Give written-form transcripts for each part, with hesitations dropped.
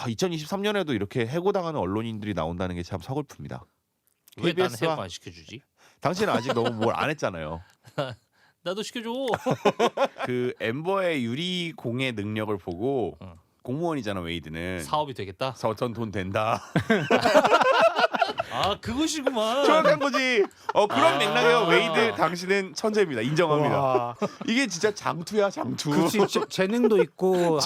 2023년에도 이렇게 해고당하는 언론인들이 나온다는 게 참 서글픕니다. 왜 나는 KBS 와 해고 안 시켜주지? 당신은 아직 너무 뭘 안 했잖아요. 나도 시켜줘. 그 엠버의 유리 공의 능력을 보고 어. 공무원이잖아 웨이드는. 사업이 되겠다. 전 돈 된다. 아 그것이구만. 정확한 거지. 그런 맥락에요. 웨이드 당신은 천재입니다. 인정합니다. 와, 이게 진짜 장투야 장투. 그렇지. 재능도 있고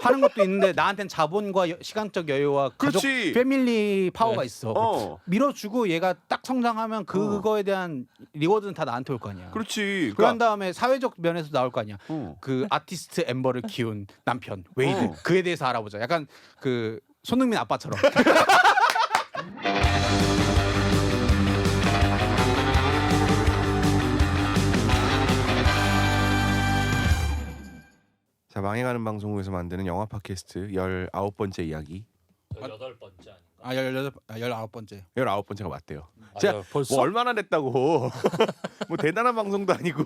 하는 것도 있는데 나한텐 자본과 시간적 여유와 가족, 그렇지. 패밀리 파워가 네. 있어. 밀어주고 얘가 딱 성장하면 그거에 대한 리워드는 다 나한테 올 거 아니야. 그렇지. 그런 다음에 사회적 면에서 나올 거 아니야. 어. 그 아티스트 엠버를 키운 남편 웨이드 어. 그에 대해서 알아보자. 약간 그 손흥민 아빠처럼. 자, 망해가는 방송국에서 만드는 영화 팟캐스트 19번째 이야기. 18번째 아닌가? 아 19번째. 19번째가 맞대요. 아, 제가 벌써? 뭐 얼마나 됐다고. 뭐 대단한 방송도 아니고.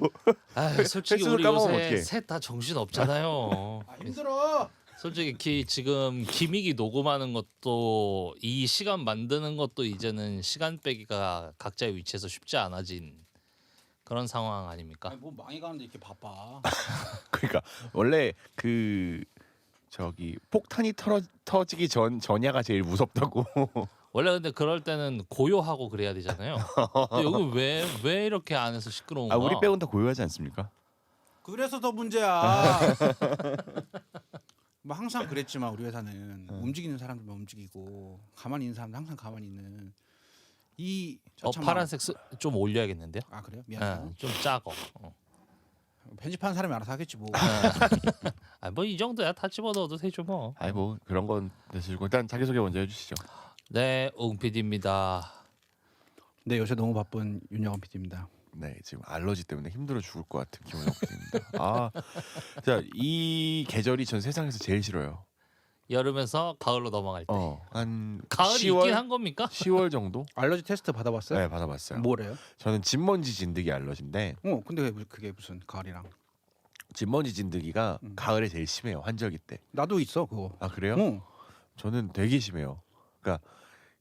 아, 솔직히 횟수를 우리 까먹으면 요새 어떡해. 셋 다 정신 없잖아요. 힘들어. 솔직히 지금 기믹이 녹음하는 것도 이 시간 만드는 것도 이제는 시간 빼기가 각자의 위치에서 쉽지 않아진 그런 상황 아닙니까? 뭐 망해가는데 이렇게 바빠. 그러니까 원래 그 저기 폭탄이 터지기 전야가 제일 무섭다고. 원래 근데 그럴 때는 고요하고 그래야 되잖아요. 근데 여기 왜 이렇게 안에서 시끄러운가? 아, 우리 빼곤 다 고요하지 않습니까? 그래서 더 문제야. 뭐 항상 그랬지만 우리 회사는 움직이는 사람들만 움직이고 가만히 있는 사람들 항상 가만히 있는 이 처참한- 파란색 좀 올려야겠는데요? 아 그래요? 미안해요. 네, 좀 작어. 편집하는 사람이 알아서 하겠지 뭐. 뭐 이 정도야 다 집어넣어도 되죠 뭐. 아이 뭐 그런 건 되시고 일단 자기소개 먼저 해주시죠. 네, 웅PD입니다. 네 요새 너무 바쁜 윤영원 PD입니다. 네, 지금 알러지 때문에 힘들어 죽을 것 같은 김원영 PD입니다. 아, 자, 이 계절이 전 세상에서 제일 싫어요. 여름에서 가을로 넘어갈 때. 한 가을이 10월, 있긴 한 겁니까? 10월 정도? 알러지 테스트 받아봤어요? 네, 받아봤어요. 뭐래요? 저는 진먼지 진드기 알러지인데 근데 그게 무슨 가을이랑? 진먼지 진드기가 가을에 제일 심해요. 환절기 때. 나도 있어 그거. 아, 그래요? 저는 되게 심해요. 그러니까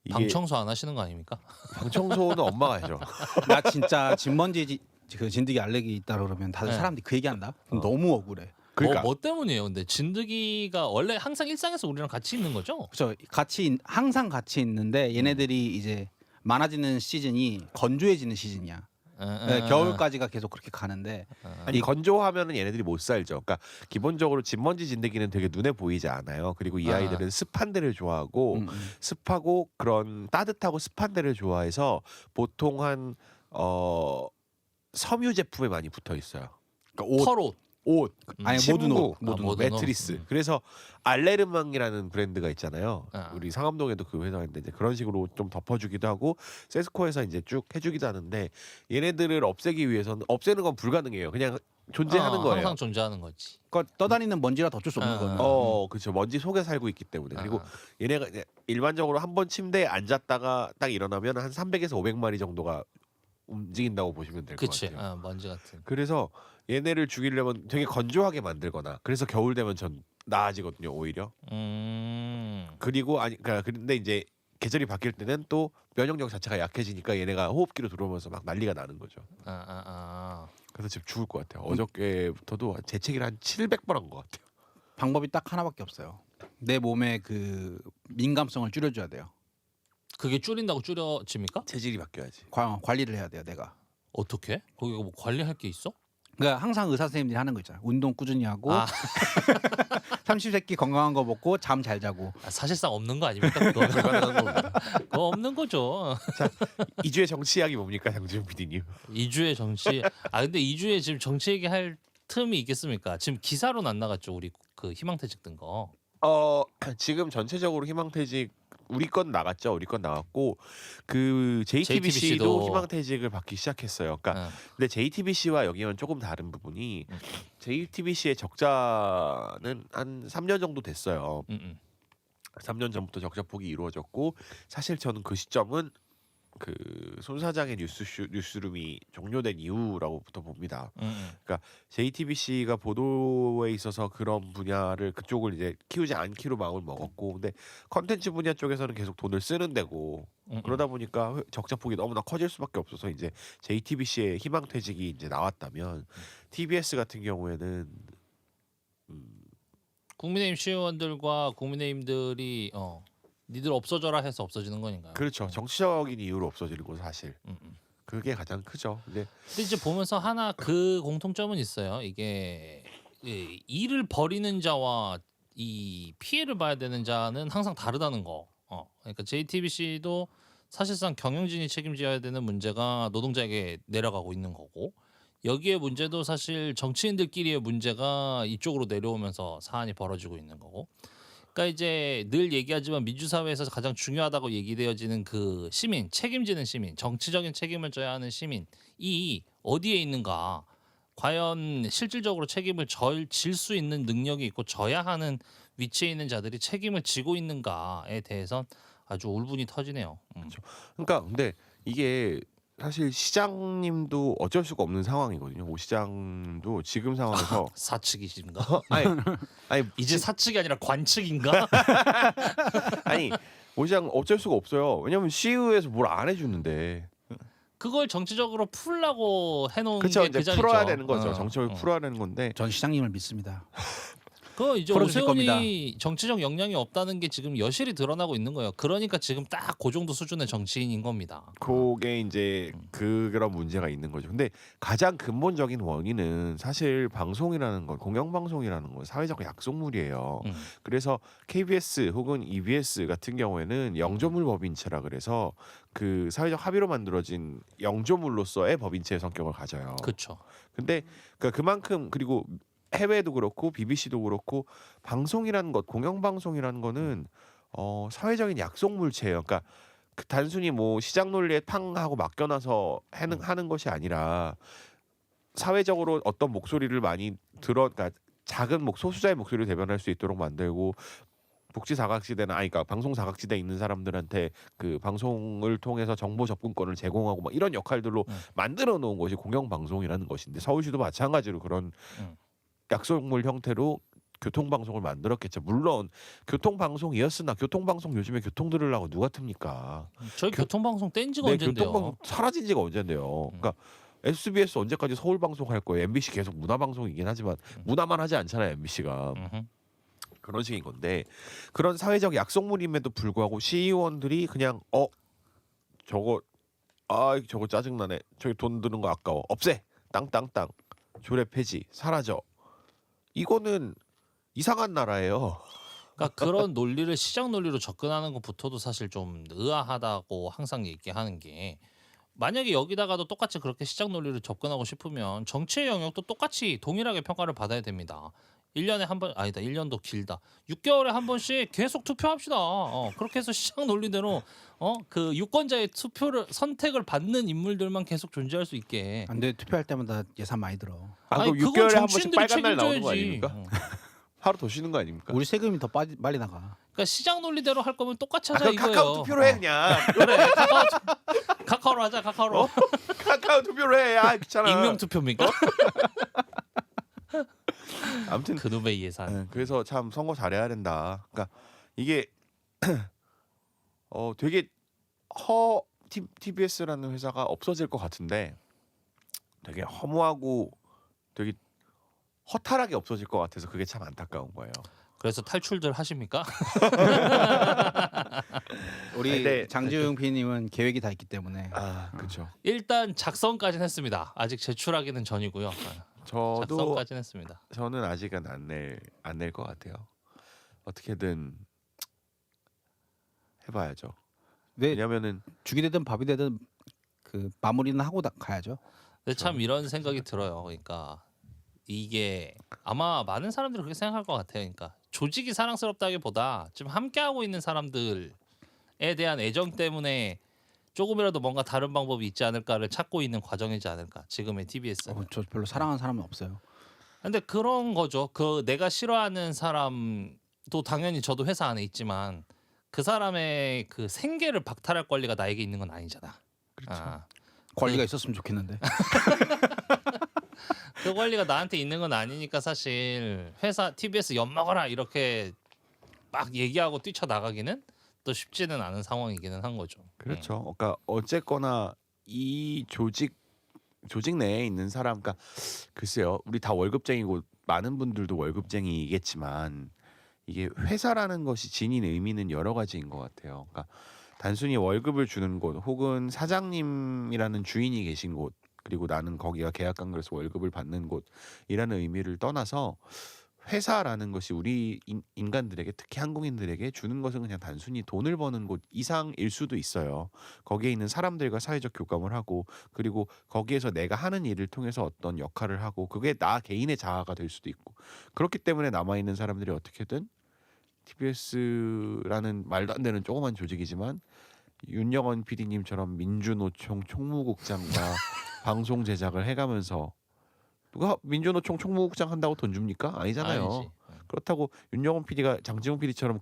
이게 방 청소 안 하시는 거 아닙니까? 방청소는 엄마가 해줘. 나 진짜 진먼지 그 진드기 알레르기 있다 그러면 다들 네. 사람들이 그 얘기한다. 그럼 너무 억울해. 그러니까 뭐 때문이에요? 근데 진드기가 원래 항상 일상에서 우리랑 같이 있는 거죠? 그렇죠. 항상 같이 있는데 얘네들이 이제 많아지는 시즌이 건조해지는 시즌이야. 네, 겨울까지가 계속 그렇게 가는데 아니 건조하면은 얘네들이 못 살죠. 그러니까 기본적으로 진먼지 진드기는 되게 눈에 보이지 않아요. 그리고 이 아이들은 습한 데를 좋아하고 습하고 그런 따뜻하고 습한 데를 좋아해서 보통 한 섬유 제품에 많이 붙어 있어요. 그러니까 털옷. 옷, 아니, 침구, 모든 옷, 모든 옷. 매트리스. 그래서 알레르망이라는 브랜드가 있잖아요. 아. 우리 상암동에도 그 회사가 있는데 이제 그런 식으로 좀 덮어주기도 하고 세스코에서 이제 쭉 해주기도 하는데 얘네들을 없애기 위해서는 없애는 건 불가능해요. 그냥 존재하는 거예요. 항상 존재하는 거지. 그러니까 떠다니는 먼지라도 어쩔 수 없는 거는. 그렇죠. 먼지 속에 살고 있기 때문에. 그리고 아. 얘네가 이제 일반적으로 한 번 침대에 앉았다가 딱 일어나면 한 300에서 500마리 정도가 움직인다고 보시면 될 것 그치. 같아요. 먼지 같은. 그래서 얘네를 죽이려면 되게 건조하게 만들거나 그래서 겨울 되면 전 나아지거든요 오히려. 그리고 근데 이제 계절이 바뀔 때는 또 면역력 자체가 약해지니까 얘네가 호흡기로 들어오면서 막 난리가 나는 거죠. 그래서 지금 죽을 것 같아요. 어저께부터도 재채기를 한 700번 한 것 같아요. 방법이 딱 하나밖에 없어요. 내 몸의 그 민감성을 줄여줘야 돼요. 그게 줄인다고 줄여집니까? 체질이 바뀌어야지. 관리를 해야 돼요, 내가. 어떻게? 거기가 뭐 관리할 게 있어? 그러니까 항상 의사 선생님들이 하는 거 있잖아요. 운동 꾸준히 하고 아. 삼시세끼 건강한 거 먹고 잠 잘 자고. 사실상 없는 거 아닙니까? 그거? 그거 없는 거죠. 자, 2주의 정치 이야기 뭡니까, 장지훈 PD님? 2주의 정치. 근데 2주에 지금 정치 얘기할 틈이 있겠습니까? 지금 기사로 안 나갔죠, 우리 그 희망퇴직 든 거. 지금 전체적으로 희망퇴직 우리 건 나갔죠. 우리 건 나갔고 그 JTBC도 희망퇴직을 받기 시작했어요. 그러니까 근데 JTBC와 여기는 조금 다른 부분이 JTBC의 적자는 한 3년 정도 됐어요. 3년 전부터 적자 폭이 이루어졌고 사실 저는 그 시점은 손 사장의 뉴스룸이 종료된 이후라고부터 봅니다. 그러니까 JTBC가 보도에 있어서 그런 분야를 그쪽을 이제 키우지 않기로 마음을 먹었고, 근데 컨텐츠 분야 쪽에서는 계속 돈을 쓰는 데고 그러다 보니까 적자폭이 너무나 커질 수밖에 없어서 이제 JTBC의 희망퇴직이 이제 나왔다면 TBS 같은 경우에는 국민의힘 시의원들과 국민의힘들이 니들 없어져라 해서 없어지는 거니까요. 그렇죠. 정치적인 이유로 없어지는 건 사실 그게 가장 크죠. 근데 이제 보면서 하나 그 공통점은 있어요. 이게 일을 벌이는 자와 이 피해를 봐야 되는 자는 항상 다르다는 거. 그러니까 JTBC도 사실상 경영진이 책임져야 되는 문제가 노동자에게 내려가고 있는 거고, 여기에 문제도 사실 정치인들끼리의 문제가 이쪽으로 내려오면서 사안이 벌어지고 있는 거고. 그러니까 이제 늘 얘기하지만 민주사회에서 가장 중요하다고 얘기되어지는 그 시민, 책임지는 시민, 정치적인 책임을 져야 하는 시민이 어디에 있는가, 과연 실질적으로 책임을 질 수 있는 능력이 있고 져야 하는 위치에 있는 자들이 책임을 지고 있는가에 대해선 아주 울분이 터지네요. 그러니까 근데 이게 사실 시장님도 어쩔 수가 없는 상황이거든요. 오 시장도 지금 상황에서 사측이신가? 아니 이제 사측이 아니라 관측인가? 아니 오 시장 어쩔 수가 없어요. 왜냐면 시의회에서 뭘 안 해주는데. 그걸 정치적으로 풀라고 해놓은 그렇죠. 게 이제 그 풀어야 전이죠. 되는 거죠. 정책을 풀어야 되는 건데. 전 시장님을 믿습니다. 그 이제 풀어주실 오세훈이 정치적 역량이 없다는 게 지금 여실히 드러나고 있는 거예요. 그러니까 지금 딱 그 정도 수준의 정치인인 겁니다. 그게 이제 그런 문제가 있는 거죠. 근데 가장 근본적인 원인은 사실 방송이라는 건, 공영방송이라는 건 사회적 약속물이에요. 그래서 KBS 혹은 EBS 같은 경우에는 영조물 법인체라 그래서 그 사회적 합의로 만들어진 영조물로서의 법인체의 성격을 가져요. 그렇죠. 근데 그만큼, 그리고 해외도 그렇고 BBC도 그렇고 방송이라는 것, 공영방송이라는 거는 사회적인 약속물체예요. 그러니까 단순히 뭐 시장 논리에 팡 하고 맡겨놔서 하는 것이 아니라 사회적으로 어떤 목소리를 많이 그러니까 작은 소수자의 목소리를 대변할 수 있도록 만들고, 복지 사각지대나 그러니까 방송 사각지대에 있는 사람들한테 그 방송을 통해서 정보 접근권을 제공하고 막 이런 역할들로 만들어 놓은 것이 공영방송이라는 것인데, 서울시도 마찬가지로 그런 약속물 형태로 교통방송을 만들었겠죠. 물론 교통방송이었으나 교통방송 요즘에 교통 들으려고 누가 틉니까? 저희 교통방송 뗀 지가 네, 언젠데요. 교통방송 사라진 지가 언젠데요. 그러니까 SBS 언제까지 서울방송 할 거예요? MBC 계속 문화방송이긴 하지만 문화만 하지 않잖아요, MBC가. 그런 식인 건데, 그런 사회적 약속물임에도 불구하고 시의원들이 그냥 저거 짜증나네, 저기 돈 드는 거 아까워, 없애, 땅땅땅, 조례 폐지, 사라져. 이거는 이상한 나라예요. 그러니까 그런 논리를 시장 논리로 접근하는 것부터도 사실 좀 의아하다고 항상 얘기하는 게, 만약에 여기다가도 똑같이 그렇게 시장 논리를 접근하고 싶으면 정치의 영역도 똑같이 동일하게 평가를 받아야 됩니다. 1년에 한 번, 아니다, 1년도 길다. 6개월에 한 번씩 계속 투표합시다. 그렇게 해서 시장 논리대로 그 유권자의 투표를, 선택을 받는 인물들만 계속 존재할 수 있게. 안 돼, 투표할 때마다 예산 많이 들어. 그럼 그건 6개월에 한 번씩 정치인들이 빨간 날 나오는 거 책임져야지. 아닙니까? 하루 더 쉬는 거 아닙니까? 우리 세금이 더 빨리 나가. 그러니까 시장 논리대로 할 거면 똑같이 하자 그럼 이거예요. 카카오 투표로 해 그냥. 그래, 카카오로 하자, 카카오로. 카카오 투표로 해. 귀찮아. 익명 투표입니까? 아무튼 그놈의 예산. 그래서 참 선거 잘해야 된다. 그러니까 이게 되게 TBS라는 회사가 없어질 것 같은데 되게 허무하고 되게 허탈하게 없어질 것 같아서 그게 참 안타까운 거예요. 그래서 탈출들 하십니까? 우리 네. 장지웅 PD님은 계획이 다 있기 때문에. 그렇죠. 일단 작성까지는 했습니다. 아직 제출하기는 전이고요. 저도 작성까지는 했습니다. 저는 아직은 안 낼 것 같아요. 어떻게든 해봐야죠. 네, 왜냐면은 죽이 되든 밥이 되든 그 마무리는 하고 가야죠. 근데 참 이런 생각이 들어요. 그러니까 이게 아마 많은 사람들이 그렇게 생각할 것 같아요. 그러니까 조직이 사랑스럽다기보다 지금 함께하고 있는 사람들에 대한 애정 때문에 조금이라도 뭔가 다른 방법이 있지 않을까를 찾고 있는 과정이지 않을까, 지금의 TBS. 저 별로 사랑하는 사람은 없어요. 근데 그런 거죠. 그 내가 싫어하는 사람도 당연히 저도 회사 안에 있지만 그 사람의 그 생계를 박탈할 권리가 나에게 있는 건 아니잖아. 그렇죠. 권리가 있었으면 좋겠는데. 그 권리가 나한테 있는 건 아니니까 사실 회사 TBS 엿먹어라 이렇게 막 얘기하고 뛰쳐나가기는 또 쉽지는 않은 상황이기는 한 거죠. 그렇죠. 그러니까 어쨌거나 이 조직 내에 있는 사람, 그러니까 글쎄요, 우리 다 월급쟁이고 많은 분들도 월급쟁이겠지만 이게 회사라는 것이 지닌 의미는 여러 가지인 것 같아요. 그러니까 단순히 월급을 주는 곳 혹은 사장님이라는 주인이 계신 곳 그리고 나는 거기가 계약 관계에서 월급을 받는 곳이라는 의미를 떠나서 회사라는 것이 우리 인간들에게 특히 한국인들에게 주는 것은 그냥 단순히 돈을 버는 곳 이상일 수도 있어요. 거기에 있는 사람들과 사회적 교감을 하고 그리고 거기에서 내가 하는 일을 통해서 어떤 역할을 하고 그게 나 개인의 자아가 될 수도 있고 그렇기 때문에 남아있는 사람들이 어떻게든 TBS라는 말도 안 되는 조그만 조직이지만 윤영원 PD님처럼 민주노총 총무국장과 방송 제작을 해가면서 누가 민주노총 총무국장 한다고 돈 줍니까? 아니잖아요. 아니지. 그렇다고 윤영원 PD가 장지훈 PD처럼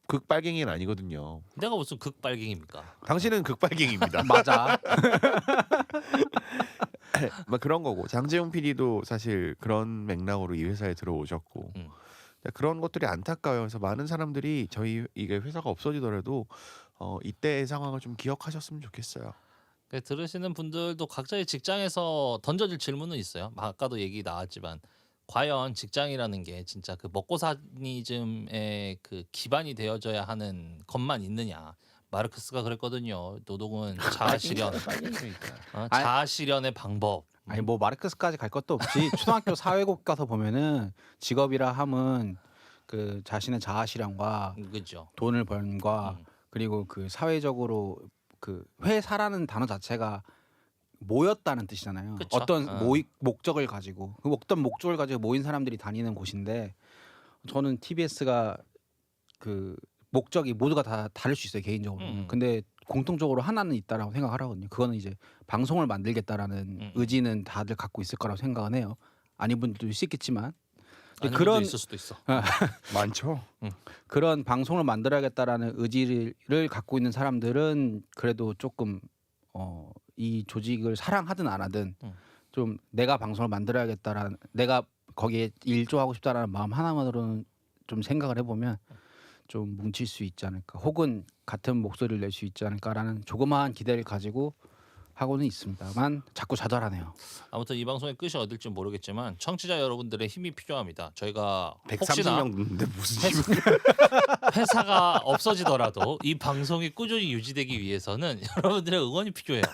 극빨갱이는 아니거든요. 내가 무슨 극빨갱입니까? 당신은 극빨갱입니다. 맞아. 막 그런 거고 장지훈 PD도 사실 그런 맥락으로 이 회사에 들어오셨고 그런 것들이 안타까워요. 그래서 많은 사람들이 저희 이게 회사가 없어지더라도 이때의 상황을 좀 기억하셨으면 좋겠어요. 들으시는 분들도 각자의 직장에서 던져질 질문은 있어요. 아까도 얘기 나왔지만 과연 직장이라는 게 진짜 그 먹고사니즘의 그 기반이 되어져야 하는 것만 있느냐. 마르크스가 그랬거든요. 노동은 자아실현, 자아실현의 방법. 아니 뭐 마르크스까지 갈 것도 없지. 초등학교 사회국 가서 보면은 직업이라 함은 그 자신의 자아실현과 그죠. 돈을 번과 그리고 그 사회적으로 그 회사라는 단어 자체가 모였다는 뜻이잖아요. 그쵸? 어떤 목적을 가지고 그 어떤 목적을 가지고 모인 사람들이 다니는 곳인데 저는 TBS가 그 목적이 모두가 다 다를 수 있어요 개인적으로. 근데 공통적으로 하나는 있다라고 생각하거든요. 그거는 이제 방송을 만들겠다라는 의지는 다들 갖고 있을 거라고 생각은 해요. 아닌 분들도 있겠지만 아닌 분도 있을 수도 있어. 많죠. 그런 방송을 만들어야겠다라는 의지를 갖고 있는 사람들은 그래도 조금 이 조직을 사랑하든 안 하든 좀 내가 방송을 만들어야겠다라는 내가 거기에 일조하고 싶다라는 마음 하나만으로는 좀 생각을 해보면 좀 뭉칠 수 있지 않을까 혹은 같은 목소리를 낼 수 있지 않을까라는 조그마한 기대를 가지고 하고는 있습니다만 자꾸 좌절하네요. 아무튼 이 방송의 끝이 어딜지 모르겠지만 청취자 여러분들의 힘이 필요합니다. 저희가 혹시나 130명 듣는데 무슨 힘을 회사가 없어지더라도 이 방송이 꾸준히 유지되기 위해서는 여러분들의 응원이 필요해요.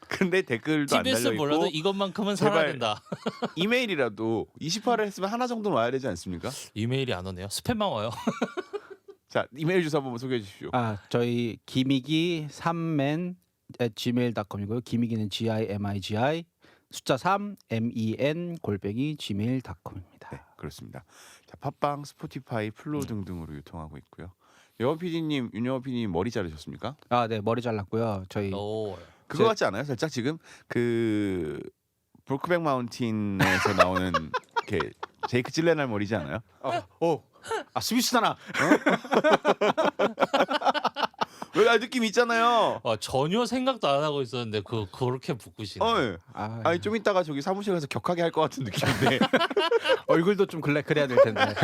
근데 댓글도 안 TBS 달려 몰라도 있고 이것만큼은 살아야 제발. 된다. 이메일이라도 28을 했으면 하나 정도는 와야 되지 않습니까? 이메일이 안 오네요. 스팸만 와요. 자 이메일 주소 한번 소개해 주십시오. 저희 김이기 3men@gmail.com이고요. 김이기는 GIMIGI 숫자 3 MEN @gmail.com입니다. 네, 그렇습니다. 자, 팟빵, 스포티파이, 플로 등등으로 유통하고 있고요. 영원 PD님, 윤영원 PD님 머리 자르셨습니까? 네 머리 잘랐고요. 저희 그거 같지 않아요? 살짝 지금 그 브로크백 마운틴에서 나오는 이렇게 제이크 질레날 머리지 않아요? 스위스잖아. 왜 느낌 있잖아요. 전혀 생각도 안 하고 있었는데 그렇게 묶으시네. 아니 좀 이따가 저기 사무실 가서 격하게 할 것 같은 느낌인데. 얼굴도 좀 그래야 될 텐데.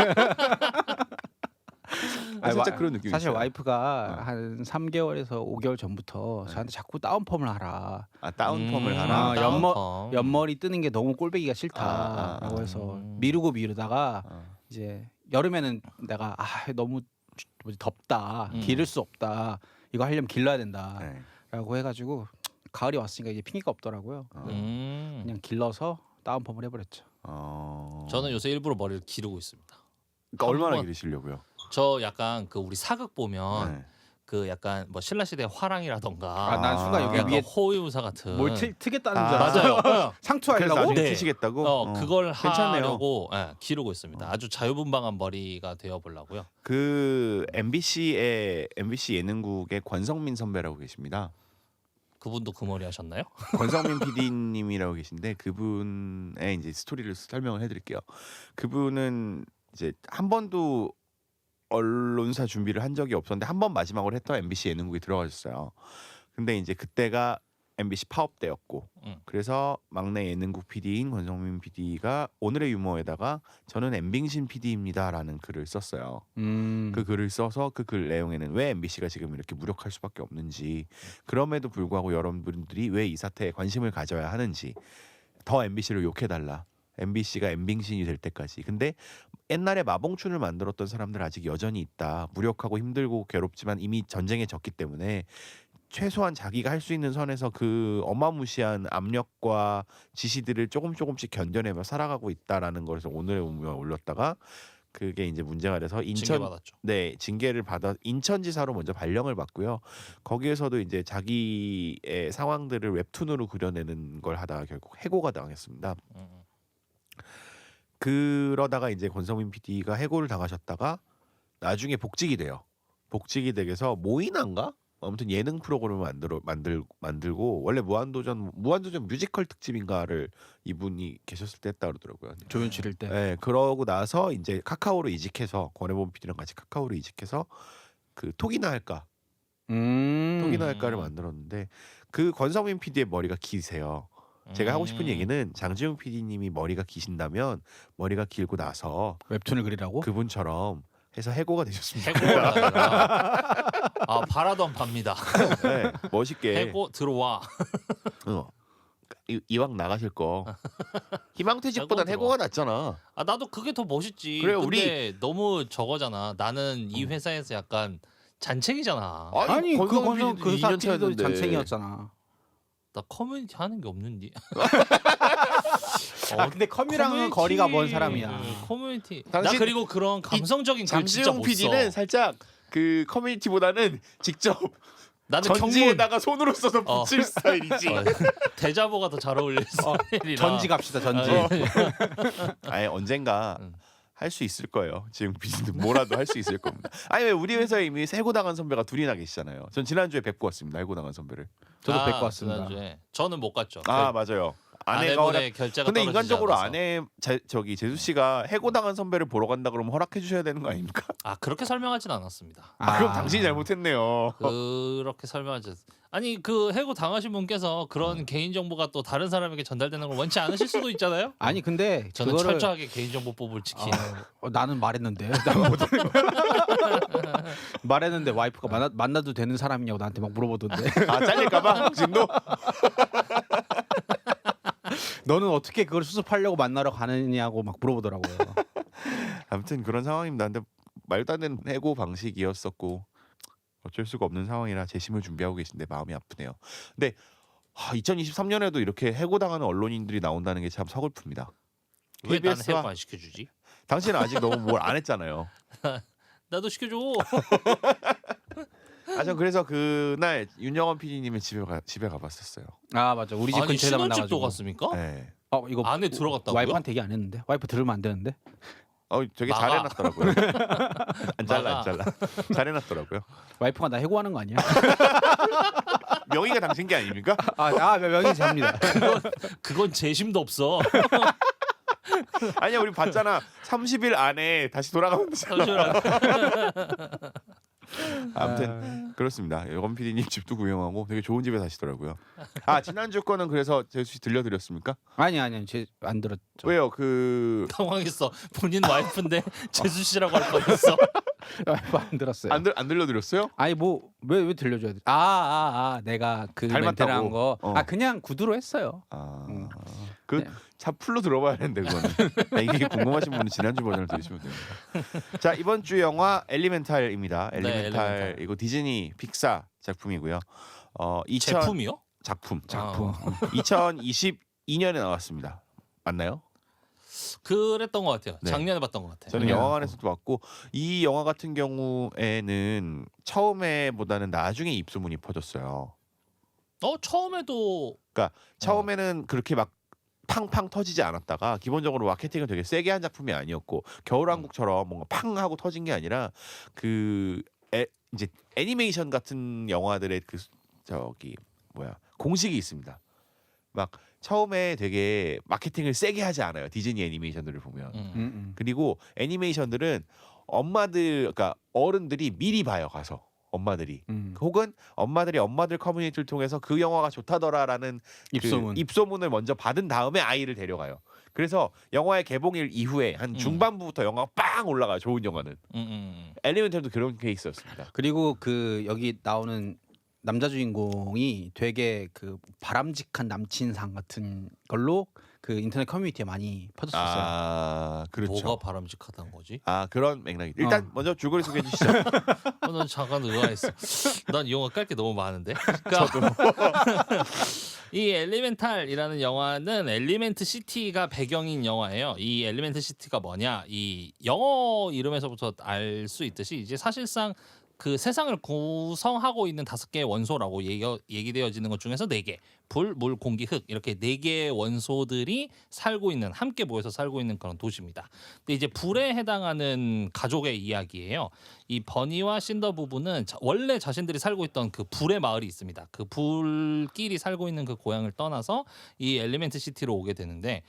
살짝 그런 느낌이 사실 있어요. 와이프가 한 3개월에서 5개월 전부터 저한테 자꾸 다운펌을 하라. 다운펌을 하라. 다운펌. 옆머리 뜨는 게 너무 꼴보기가 싫다라고 해서 미루다가 이제 여름에는 내가 너무 덥다, 기를 수 없다. 이거 하려면 길러야 된다라고 해가지고 가을이 왔으니까 이제 핑계가 없더라고요. 그냥 길러서 다운펌을 해버렸죠. 저는 요새 일부러 머리를 기르고 있습니다. 그러니까 얼마나 기르시려고요? 저 약간 그 우리 사극 보면 그 약간 뭐 신라시대 화랑이라던가 난 순간 여기 약간 위에 호위무사 같은 뭘 트겠다는 줄 알았어요. 맞아요. 그래서 상투하려고? 나중에 트시겠다고? 그걸 괜찮네요. 하려고 기르고 있습니다. 아주 자유분방한 머리가 되어 보려고요. 그 MBC 예능국의 권성민 선배라고 계십니다. 그분도 그 머리 하셨나요? 권성민 PD님이라고 계신데 그분의 이제 스토리를 설명을 해드릴게요. 그분은 이제 한 번도 언론사 준비를 한 적이 없었는데 한 번 마지막으로 했던 MBC 예능국에 들어가셨어요. 근데 이제 그때가 MBC 파업때였고 그래서 막내 예능국 PD인 권성민 PD가 오늘의 유머에다가 저는 엠빙신 PD입니다라는 글을 썼어요. 그 글을 써서 그 글 내용에는 왜 MBC가 지금 이렇게 무력할 수밖에 없는지, 그럼에도 불구하고 여러분들이 왜 이 사태에 관심을 가져야 하는지, 더 MBC를 욕해달라, MBC가 엠빙신이 될 때까지. 근데 옛날에 마봉춘을 만들었던 사람들 아직 여전히 있다. 무력하고 힘들고 괴롭지만 이미 전쟁에 졌기 때문에 최소한 자기가 할 수 있는 선에서 그 어마무시한 압력과 지시들을 조금씩 견뎌내며 살아가고 있다라는 것을 오늘의 운명에 올렸다가 그게 이제 문제가 돼서 징계받았죠. 징계를 받아 인천지사로 먼저 발령을 받고요. 거기에서도 이제 자기의 상황들을 웹툰으로 그려내는 걸 하다가 결국 해고가 당했습니다. 그러다가 이제 권성민 PD가 해고를 당하셨다가 나중에 복직이 돼요. 복직이 되게서 모이나인가? 아무튼 예능 프로그램을 만들고 원래 무한도전 뮤지컬 특집인가를 이분이 계셨을 때 했다 그러더라고요. 조연출일 때. 네, 그러고 나서 이제 카카오로 이직해서 권해본 PD랑 같이 카카오로 이직해서 그 톡이나 할까 톡이나 할까를 만들었는데 그 권성민 PD의 머리가 기세요. 제가 하고 싶은 얘기는 장지웅 PD님이 머리가 기신다면 머리가 길고 나서 웹툰을 그리라고? 그분처럼 해서 해고가 되셨습니다. 해고가 아니라 바라던 바입니다. 네, 멋있게 해고 들어와. 이왕 나가실 거 희망퇴직보단 해고 해고가 낫잖아. 아 나도 그게 더 멋있지. 그래, 근데 너무 저거잖아. 나는 이 회사에서 약간 잔챙이잖아. 아니 그 권성 그 2년 사람도 차였는데. 잔챙이였잖아. 나 커뮤니티 하는 게 없는데. 근데 컴이랑은 거리가 먼 사람이야. 커뮤니티. 당신- 나 그리고 그런 감성적인 글 진짜 장지용 못 PD는 써. 살짝 그 커뮤니티보다는 직접 나는 전지에다가 손으로 써서 붙일 스타일이지. 대자보가 더 잘 어울릴 스타일이라. 전지 갑시다 전지. 아예 언젠가 할 수 있을 거예요. 지금 PD는 뭐라도 할 수 있을 겁니다. 아니 왜 우리 회사에 이미 해고당한 선배가 둘이나 계시잖아요. 전 지난주에 뵙고 왔습니다. 해고당한 선배를. 저도 뵙고 왔습니다. 지난주에. 저는 못 갔죠. 아 맞아요. 아내분의 결제가 근데 떨어지지 인간적으로 않아서. 저기 제수 씨가 해고당한 선배를 보러 간다 그러면 허락해 주셔야 되는 거 아닙니까? 아 그렇게 설명하진 않았습니다. 그럼 당신이 잘못했네요. 그렇게 설명하지. 아니 그 해고 당하신 분께서 그런 개인 정보가 또 다른 사람에게 전달되는 걸 원치 않으실 수도 있잖아요. 아니 근데 저는 그거를 철저하게 개인정보법을 지키는. 나는 말했는데 난 못 하는 거야. 말했는데 와이프가 만나도 되는 사람이냐고 나한테 막 물어보던데. 아 잘릴까봐 지금도. 너는 어떻게 그걸 수습하려고 만나러 가느냐고 막 물어보더라고요. 아무튼 그런 상황입니다. 근데 말도 안 되는 해고 방식이었었고 어쩔 수가 없는 상황이라 재심을 준비하고 계신데 마음이 아프네요. 근데 2023년에도 이렇게 해고당하는 언론인들이 나온다는 게 참 서글픕니다. 왜 나는 KBS 와 해고 안 시켜주지? 당신은 아직 너무 뭘 안 했잖아요. 나도 시켜줘. 전 그래서 그날 윤영원 PD님의 집에 가봤었어요. 아 맞아. 우리 집 아니 근처에다 신혼집도 만나가지고. 갔습니까? 네. 이거 안에 들어갔다고요? 와이프한테 얘기 안 했는데. 와이프 들으면 안 되는데. 되게 막아. 잘해놨더라고요. 안 잘라. 잘해놨더라고요. 와이프가 나 해고하는 거 아니야? 명의가 당신 게 아닙니까? 명의 제입니다. 그건 재심도 없어. 아니야 우리 봤잖아. 30일 안에 다시 돌아가면 되잖아. 아무튼 그렇습니다. 여건 PD님 집도 구경하고 되게 좋은 집에 사시더라고요. 지난주 거는 그래서 제수 씨 들려드렸습니까? 아니 안 들었죠. 왜요? 당황했어. 본인 와이프인데 재수 씨라고 할 뻔했어. 와이프 안 들었어요. 안 들려드렸어요? 아니 뭐 왜 들려줘야 돼? 내가 그 닮았다고. 멘트를 한 거. 그냥 구두로 했어요. 참 풀로 들어봐야 되는데 그거는. 이게 궁금하신 분은 지난주 버전을 들으시면 됩니다. 자 이번 주 영화 엘리멘탈입니다. 엘리멘탈 이거 디즈니 픽사 작품이고요. 제품이요? 작품. 2022년에 나왔습니다. 맞나요? 그랬던 것 같아요. 네. 작년에 봤던 것 같아요. 저는 영화관에서도 봤고 이 영화 같은 경우에는 처음에보다는 나중에 입소문이 퍼졌어요. 처음에도 처음에는 그렇게 막 팡팡 터지지 않았다가 기본적으로 마케팅을 되게 세게 한 작품이 아니었고 겨울왕국처럼 뭔가 팡 하고 터진 게 아니라 이제 애니메이션 같은 영화들의 공식이 있습니다. 막 처음에 되게 마케팅을 세게 하지 않아요. 디즈니 애니메이션들을 보면. 그리고 애니메이션들은 엄마들 그러니까 어른들이 미리 봐요. 가서 엄마들이. 혹은 엄마들 커뮤니티를 통해서 그 영화가 좋다더라라는 입소문. 그 입소문을 먼저 받은 다음에 아이를 데려가요. 그래서 영화의 개봉일 이후에 한 중반부부터 영화가 빵 올라가요. 좋은 영화는. 엘리멘탈도 그런 케이스였습니다. 그리고 그 여기 나오는 남자 주인공이 되게 그 바람직한 남친상 같은 걸로 그 인터넷 커뮤니티에 많이 퍼졌었어요. 아, 그렇죠. 뭐가 바람직하다는 거지? 아, 그런 맥락이. 일단 먼저 줄거리 소개해 주시죠. 난 잠깐 의아했어. 난 이 영화 깔 게 너무 많은데. 그러니까 이 엘리멘탈이라는 영화는 엘리멘트 시티가 배경인 영화예요. 이 엘리멘트 시티가 뭐냐? 이 영어 이름에서부터 알 수 있듯이 이제 사실상 그 세상을 구성하고 있는 5개의 원소라고 얘기되어지는 것 중에서 4개, 불, 물, 공기, 흙 이렇게 4개의 원소들이 살고 있는, 함께 모여서 살고 있는 그런 도시입니다. 근데 이제 불에 해당하는 가족의 이야기예요. 이 버니와 신더 부부는 원래 자신들이 살고 있던 그 불의 마을이 있습니다. 그 불끼리 살고 있는 그 고향을 떠나서 이 엘리멘트 시티로 오게 되는데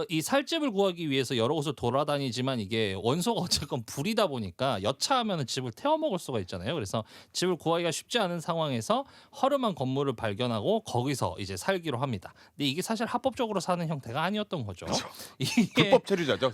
이 살집을 구하기 위해서 여러 곳을 돌아다니지만 이게 원소가 어쨌건 불이다 보니까 여차하면 집을 태워먹을 수가 있잖아요. 그래서 집을 구하기가 쉽지 않은 상황에서 허름한 건물을 발견하고 거기서 이제 살기로 합니다. 근데 이게 사실 합법적으로 사는 형태가 아니었던 거죠. 이게 불법 체류자죠.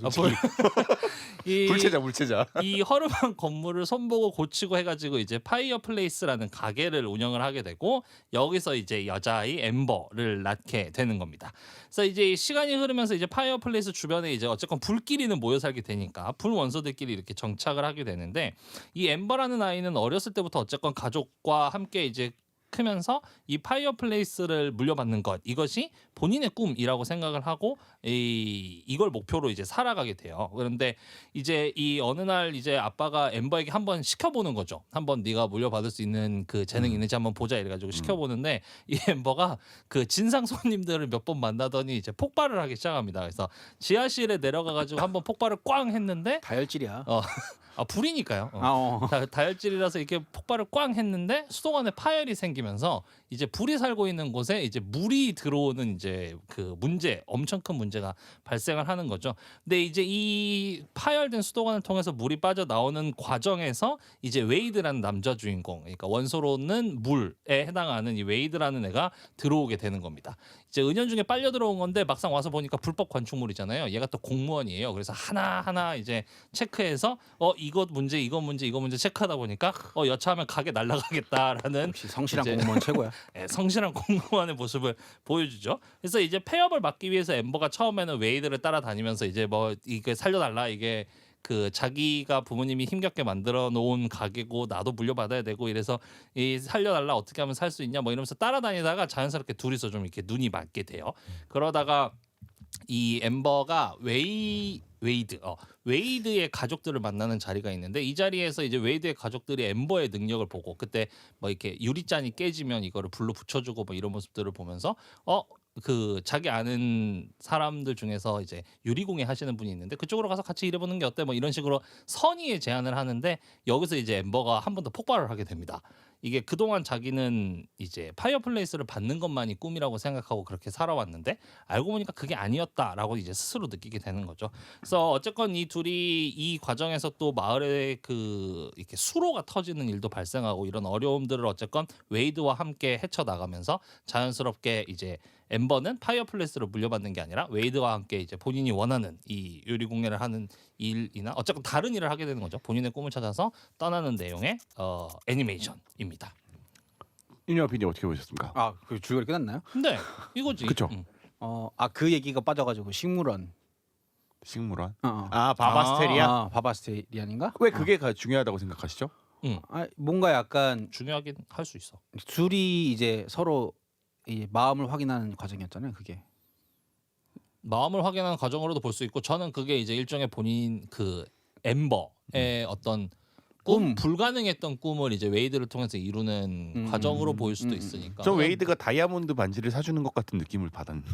물체자. 이 허름한 건물을 손보고 고치고 해가지고 이제 파이어 플레이스라는 가게를 운영을 하게 되고 여기서 이제 여자아이 엠버를 낳게 되는 겁니다. 그래서 이제 시간이 흐르면서 이제 파이어 플레이스 주변에 이제 어쨌건 불끼리는 모여 살게 되니까 불 원소들끼리 이렇게 정착을 하게 되는데 이 엠버라는 아이는 어렸을 때부터 어쨌건 가족과 함께 이제 크면서 이 파이어 플레이스를 물려받는 것 이것이 본인의 꿈이라고 생각을 하고 이걸 목표로 이제 살아가게 돼요. 그런데 이제 이 어느 날 이제 아빠가 엠버에게 한번 시켜보는 거죠. 한번 네가 물려받을 수 있는 그 재능이 있는지 한번 보자 이래가지고 시켜보는데 이 엠버가 그 진상 손님들을 몇 번 만나더니 이제 폭발을 하기 시작합니다. 그래서 지하실에 내려가가지고 한번 폭발을 꽝 했는데 다혈질이야. 불이니까요. 다혈질이라서 이렇게 폭발을 꽝 했는데 수도관에 파열이 생기면서 이제 불이 살고 있는 곳에 이제 물이 들어오는 이제 그 문제, 엄청 큰 문제가 발생을 하는 거죠. 근데 이제 이 파열된 수도관을 통해서 물이 빠져 나오는 과정에서 이제 웨이드라는 남자 주인공, 그러니까 원소로는 물에 해당하는 이 웨이드라는 애가 들어오게 되는 겁니다. 이제 은연중에 빨려 들어온 건데 막상 와서 보니까 불법 관축물이잖아요. 얘가 또 공무원이에요. 그래서 하나하나 이제 체크해서 이것 문제 체크하다 보니까 여차하면 가게 날아가겠다라는 역시 성실한 이제 공무원 최고야. 성실한 공무원의 모습을 보여주죠. 그래서 이제 폐업을 막기 위해서 엠버가 처음에는 웨이드를 따라다니면서 이제 뭐 이게 살려달라 이게 그 자기가 부모님이 힘겹게 만들어 놓은 가게고 나도 물려받아야 되고 이래서 이 살려달라 어떻게 하면 살 수 있냐 뭐 이러면서 따라다니다가 자연스럽게 둘이서 좀 이렇게 눈이 맞게 돼요. 그러다가 이 엠버가 웨이드의 가족들을 만나는 자리가 있는데 이 자리에서 이제 웨이드의 가족들이 엠버의 능력을 보고 그때 뭐 이렇게 유리잔이 깨지면 이거를 불로 붙여주고 뭐 이런 모습들을 보면서 그 자기 아는 사람들 중에서 이제 유리공예 하시는 분이 있는데 그쪽으로 가서 같이 일해보는 게 어때? 뭐 이런 식으로 선의의 제안을 하는데 여기서 이제 엠버가 한 번 더 폭발을 하게 됩니다. 이게 그동안 자기는 이제 파이어플레이스를 받는 것만이 꿈이라고 생각하고 그렇게 살아왔는데 알고 보니까 그게 아니었다라고 이제 스스로 느끼게 되는 거죠. 그래서 어쨌건 이 둘이 이 과정에서 또 마을에 그 이렇게 수로가 터지는 일도 발생하고 이런 어려움들을 어쨌건 웨이드와 함께 헤쳐나가면서 자연스럽게 이제 엠버는 파이어플레이스를 물려받는 게 아니라 웨이드와 함께 이제 본인이 원하는 이 요리공예를 하는 일이나 어쨌건 다른 일을 하게 되는 거죠. 본인의 꿈을 찾아서 떠나는 내용의 애니메이션입니다. 윤여 PD님 어떻게 보셨습니까? 그 줄거리 끝났나요? 네, 이거지. 그쵸. 그 얘기가 빠져가지고 식물원. 식물원? 바바스테리아? 바바스테리아인가? 왜 그게 중요하다고 생각하시죠? 뭔가 약간 중요하긴 할 수 있어. 둘이 이제 서로 이 마음을 확인하는 과정이었잖아요. 그게 마음을 확인하는 과정으로도 볼 수 있고 저는 그게 이제 일종의 본인 그 엠버의 어떤 꿈 불가능했던 꿈을 이제 웨이드를 통해서 이루는 과정으로 보일 수도 있으니까. 저 웨이드가 다이아몬드 반지를 사주는 것 같은 느낌을 받았는데.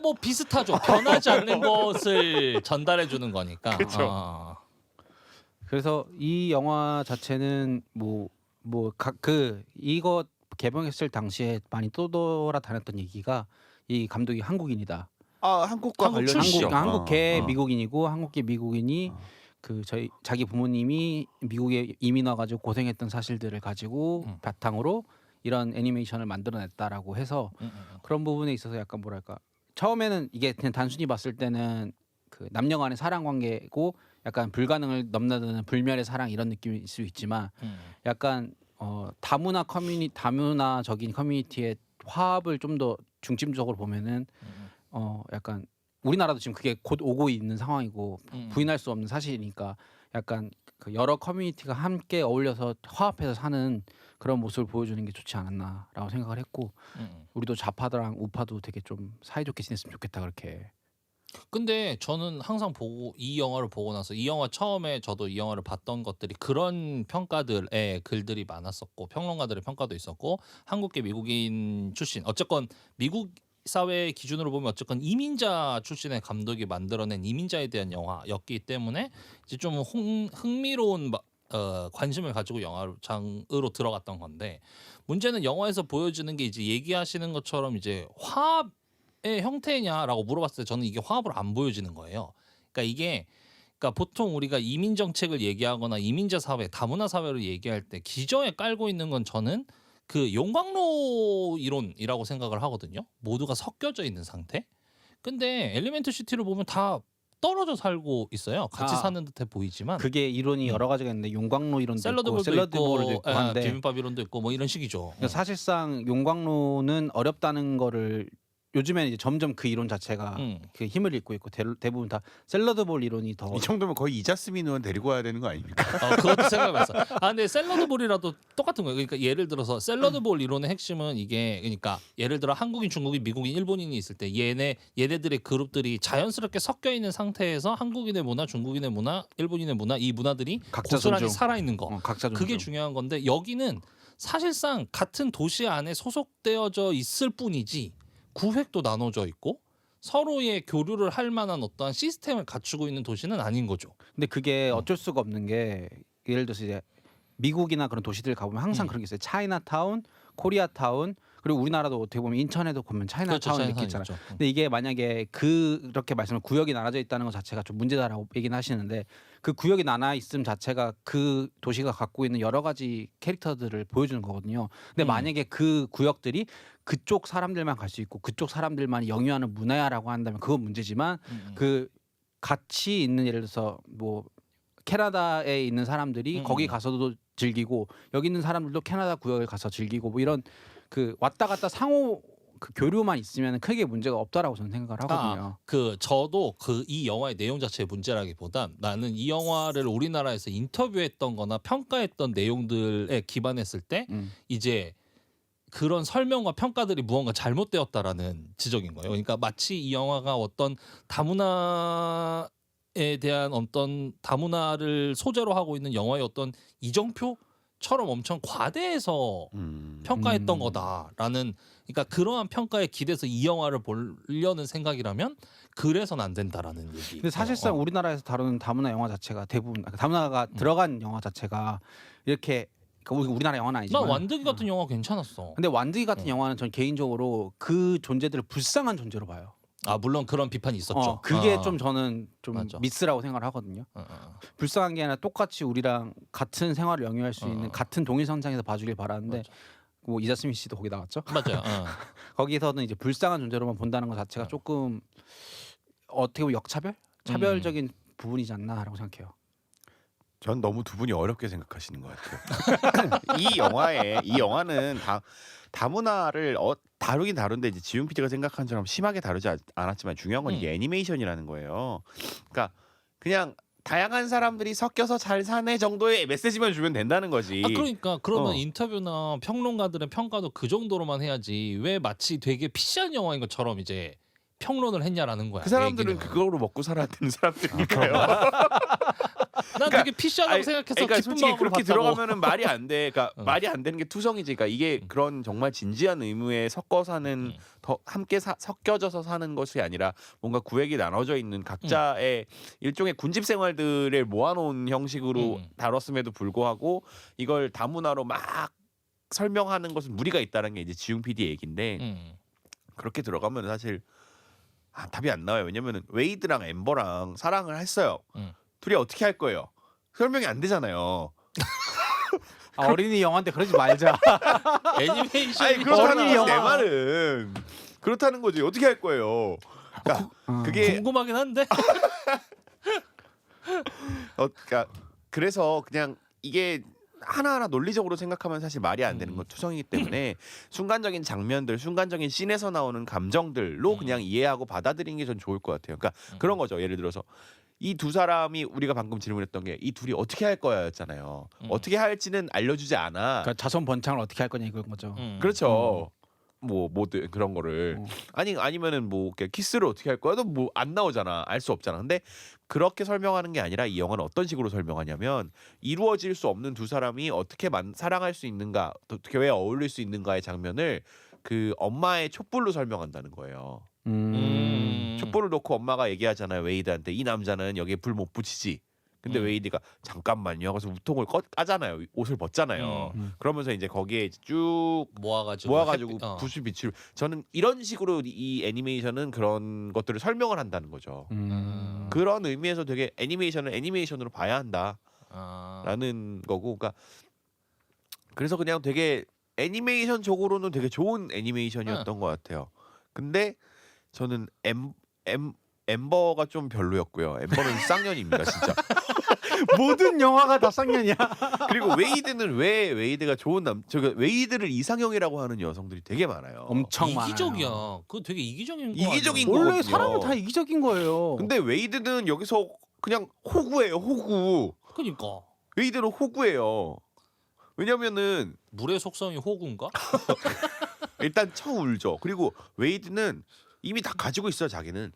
뭐 비슷하죠. 변하지 않는 것을 전달해 주는 거니까. 그쵸. 그래서 이 영화 자체는 이거 개봉했을 당시에 많이 떠돌아다녔던 얘기가 이 감독이 한국인이다. 한국과 관련 출신. 한국계 미국인이고 한국계 미국인이 그 자기 부모님이 미국에 이민 와가지고 고생했던 사실들을 가지고 바탕으로 이런 애니메이션을 만들어냈다라고 해서 그런 부분에 있어서 약간 뭐랄까 처음에는 이게 그냥 단순히 봤을 때는 그 남녀 간의 사랑 관계고 약간 불가능을 넘나드는 불멸의 사랑 이런 느낌일 수 있지만 약간 다문화적인 커뮤니티의 화합을 좀 더 중심적으로 보면은 약간 우리나라도 지금 그게 곧 오고 있는 상황이고 부인할 수 없는 사실이니까 약간 그 여러 커뮤니티가 함께 어울려서 화합해서 사는 그런 모습을 보여주는 게 좋지 않았나라고 생각을 했고 우리도 좌파랑 우파도 되게 좀 사이좋게 지냈으면 좋겠다 그렇게. 근데 저는 항상 이 영화를 보고 나서 이 영화 처음에 저도 이 영화를 봤던 것들이 그런 평가들의 글들이 많았었고 평론가들의 평가도 있었고 한국계 미국인 출신 어쨌건 미국 사회 기준으로 보면 어쨌건 이민자 출신의 감독이 만들어낸 이민자에 대한 영화였기 때문에 이제 좀 흥미로운 관심을 가지고 장으로 들어갔던 건데 문제는 영화에서 보여주는 게 이제 얘기하시는 것처럼 이제 화합의 형태냐라고 물어봤을 때 저는 이게 화합을 안 보여지는 거예요. 그러니까 보통 우리가 이민 정책을 얘기하거나 이민자 사회, 다문화 사회를 얘기할 때 기저에 깔고 있는 건 저는 그 용광로 이론이라고 생각을 하거든요. 모두가 섞여져 있는 상태. 근데 엘리멘트 시티를 보면 다 떨어져 살고 있어요. 같이 사는 듯해 보이지만 그게 이론이 여러 가지가 있는데 용광로 이론도 있고 샐러드볼도 있고 한데 비빔밥 이론도 있고 뭐 이런 식이죠. 사실상 용광로는 어렵다는 거를 요즘에는 이제 점점 그 이론 자체가 그 힘을 잃고 있고 대부분 다 샐러드볼 이론이 더 이 정도면 거의 이자스민 의원 데리고 와야 되는 거 아닙니까? 그것도 생각해봤어. 근데 샐러드볼이라도 똑같은 거예요. 그러니까 예를 들어서 샐러드볼 이론의 핵심은 이게 그러니까 예를 들어 한국인, 중국인, 미국인, 일본인이 있을 때 얘네들의 그룹들이 자연스럽게 섞여 있는 상태에서 한국인의 문화, 중국인의 문화, 일본인의 문화 이 문화들이 고스란히 살아 있는 거. 각자 그게 중요한 건데 여기는 사실상 같은 도시 안에 소속되어져 있을 뿐이지. 구획도 나눠져 있고 서로의 교류를 할 만한 어떠한 시스템을 갖추고 있는 도시는 아닌 거죠. 근데 그게 어쩔 수가 없는 게 예를 들어서 이제 미국이나 그런 도시들 가보면 항상 그런 게 있어요. 차이나타운, 코리아타운 그리고 우리나라도 어떻게 보면 인천에도 보면 차이나타운 이렇게 있잖아요. 근데 이게 만약에 그렇게 말씀을 구역이 나눠져 있다는 것 자체가 좀 문제다라고 얘기는 하시는데 그 구역이 나눠 있음 자체가 그 도시가 갖고 있는 여러 가지 캐릭터들을 보여주는 거거든요. 근데 만약에 그 구역들이 그쪽 사람들만 갈 수 있고 그쪽 사람들만 영유하는 문화야라고 한다면 그건 문제지만 그 같이 있는 예를 들어서 뭐 캐나다에 있는 사람들이 거기 가서도 즐기고 여기 있는 사람들도 캐나다 구역에 가서 즐기고 뭐 이런 그 왔다 갔다 상호 그 교류만 있으면 크게 문제가 없다라고 저는 생각을 하거든요. 저도 이 영화의 내용 자체의 문제라기보단 나는 이 영화를 우리나라에서 인터뷰했던거나 평가했던 내용들에 기반했을 때 이제 그런 설명과 평가들이 무언가 잘못되었다라는 지적인 거예요. 그러니까 마치 이 영화가 어떤 다문화에 대한 어떤 다문화를 소재로 하고 있는 영화의 어떤 이정표처럼 엄청 과대해서 평가했던 거다라는 그러니까 그러한 평가에 기대서 이 영화를 보려는 생각이라면 그래서는 안 된다라는 얘기. 근데 사실상 우리나라에서 다루는 다문화 영화 자체가 대부분 다문화가 들어간 영화 자체가 이렇게 우리나라 영화는 아니지만 나 완득이 같은 영화 괜찮았어. 근데 완득이 같은 영화는 전 개인적으로 그 존재들을 불쌍한 존재로 봐요. 물론 그런 비판이 있었죠. 그게 좀 저는 좀 맞아. 미스라고 생각을 하거든요. 불쌍한 게 아니라 똑같이 우리랑 같은 생활을 영위할 수 있는 같은 동일선상에서 봐주길 바라는데 뭐 이자스민 씨도 거기 나왔죠. 맞아요. 거기서는 이제 불쌍한 존재로만 본다는 것 자체가 조금 어떻게 보면 차별적인 부분이지 않나라고 생각해요. 전 너무 두 분이 어렵게 생각하시는 것 같아요. 이 영화는 다문화를 다루긴 다룬데 이제 지훈 PD가 생각한 처럼 심하게 다루지 않았지만 중요한 건 이게 애니메이션이라는 거예요. 그러니까 그냥 다양한 사람들이 섞여서 잘 사네 정도의 메시지만 주면 된다는 거지. 그러니까 그러면 인터뷰나 평론가들의 평가도 그 정도로만 해야지 왜 마치 되게 피시한 영화인 것처럼 이제 평론을 했냐라는 거야. 그 사람들은 그거로 먹고 살아야 되는 사람들이니까요. 난 되게 피시하다고 생각해서 그러니까 기쁜 솔직히 마음으로 그렇게 봤다고. 들어가면은 말이 안 돼. 그러니까 말이 안 되는 게 투성이지. 그러니까 이게 그런 정말 진지한 의무에 섞어 사는 더 함께 섞여져서 사는 것이 아니라 뭔가 구획이 나눠져 있는 각자의 일종의 군집 생활들을 모아놓은 형식으로 다뤘음에도 불구하고 이걸 다문화로 막 설명하는 것은 무리가 있다는 게 이제 지웅 PD 얘기인데 그렇게 들어가면 사실 답이 안 나와요. 왜냐면은 웨이드랑 엠버랑 사랑을 했어요. 둘이 어떻게 할 거예요? 설명이 안 되잖아요. 어린이 영화인데 그러지 말자. 애니메이션 아니 그렇다는 어린이 거지 내 영화. 말은 그렇다는 거지 어떻게 할 거예요? 그러니까 그게 궁금하긴 한데. 그러니까 그래서 그냥 이게 하나하나 논리적으로 생각하면 사실 말이 안 되는 건 투성이기 때문에 순간적인 장면들, 순간적인 씬에서 나오는 감정들로 그냥 이해하고 받아들이는 게 전 좋을 것 같아요. 그러니까 그런 거죠. 예를 들어서 이 두 사람이 우리가 방금 질문했던 게 이 둘이 어떻게 할 거야였잖아요. 어떻게 할지는 알려주지 않아. 그러니까 자손 번창을 어떻게 할 거냐 이건 거죠. 그렇죠. 뭐 뭐든 그런 거를 아니면은 뭐 이렇게 키스를 어떻게 할 거야도 뭐 안 나오잖아. 알 수 없잖아. 근데 그렇게 설명하는 게 아니라 이 영화는 어떤 식으로 설명하냐면 이루어질 수 없는 두 사람이 어떻게 사랑할 수 있는가, 어떻게 왜 어울릴 수 있는가의 장면을 그 엄마의 촛불로 설명한다는 거예요. 촛불을 놓고 엄마가 얘기하잖아요. 웨이드한테 이 남자는 여기에 불 못 붙이지. 근데 웨이드가 잠깐만요. 그래서 우통을 까잖아요. 옷을 벗잖아요. 그러면서 이제 거기에 쭉 모아가지고 불을 비추. 저는 이런 식으로 이 애니메이션은 그런 것들을 설명을 한다는 거죠. 그런 의미에서 되게 애니메이션을 애니메이션으로 봐야 한다라는 거고, 그러니까 그래서 그냥 되게 애니메이션적으로는 되게 좋은 애니메이션이었던 것 같아요. 근데 저는 엠버가 좀 별로였고요. 엠버는 쌍년입니다, 진짜. 모든 영화가 다 쌍년이야. 그리고 웨이드는 왜 웨이드가 좋은 웨이드를 이상형이라고 하는 여성들이 되게 많아요. 엄청 이기적이야. 많아요. 그거 되게 이기적인 거 이기적인 아니야? 원래 거거든요. 사람은 다 이기적인 거예요. 근데 웨이드는 여기서 그냥 호구예요, 호구. 그러니까 웨이드는 호구예요. 왜냐면은 물의 속성이 호구인가? 일단 울죠. 그리고 웨이드는 이미 다 가지고 있어요, 자기는.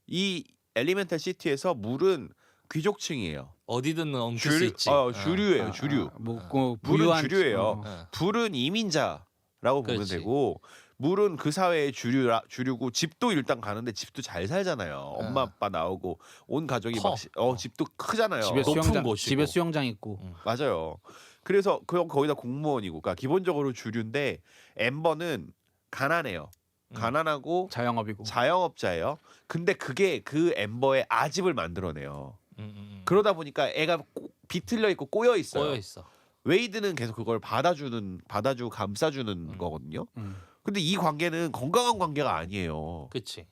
이 엘리멘탈 시티에서 물은 귀족층이에요. 어디든 엉킬 수 있지. 주류예요, 주류. 뭐 물은 주류예요. 어. 불은 이민자라고 보면 그렇지. 되고, 물은 그 사회의 주류고, 집도 일단 가는데 집도 잘 살잖아요. 엄마 아빠 나오고 온 가족이 커. 집도 크잖아요. 집에 높은 수영장 곳이고. 집에 수영장 있고. 맞아요. 그래서 거기다 공무원이고, 그러니까 기본적으로 주류인데 엠버는 가난해요. 가난하고 자영업이고. 자영업자예요. 근데 그게 그 엠버의 아집을 만들어내요. 그러다 보니까 애가 비틀려 있고 꼬여 있어요. 꼬여 있어. 웨이드는 계속 그걸 받아주고 감싸주는 거거든요. 근데 이 관계는 건강한 관계가 아니에요. 그렇지.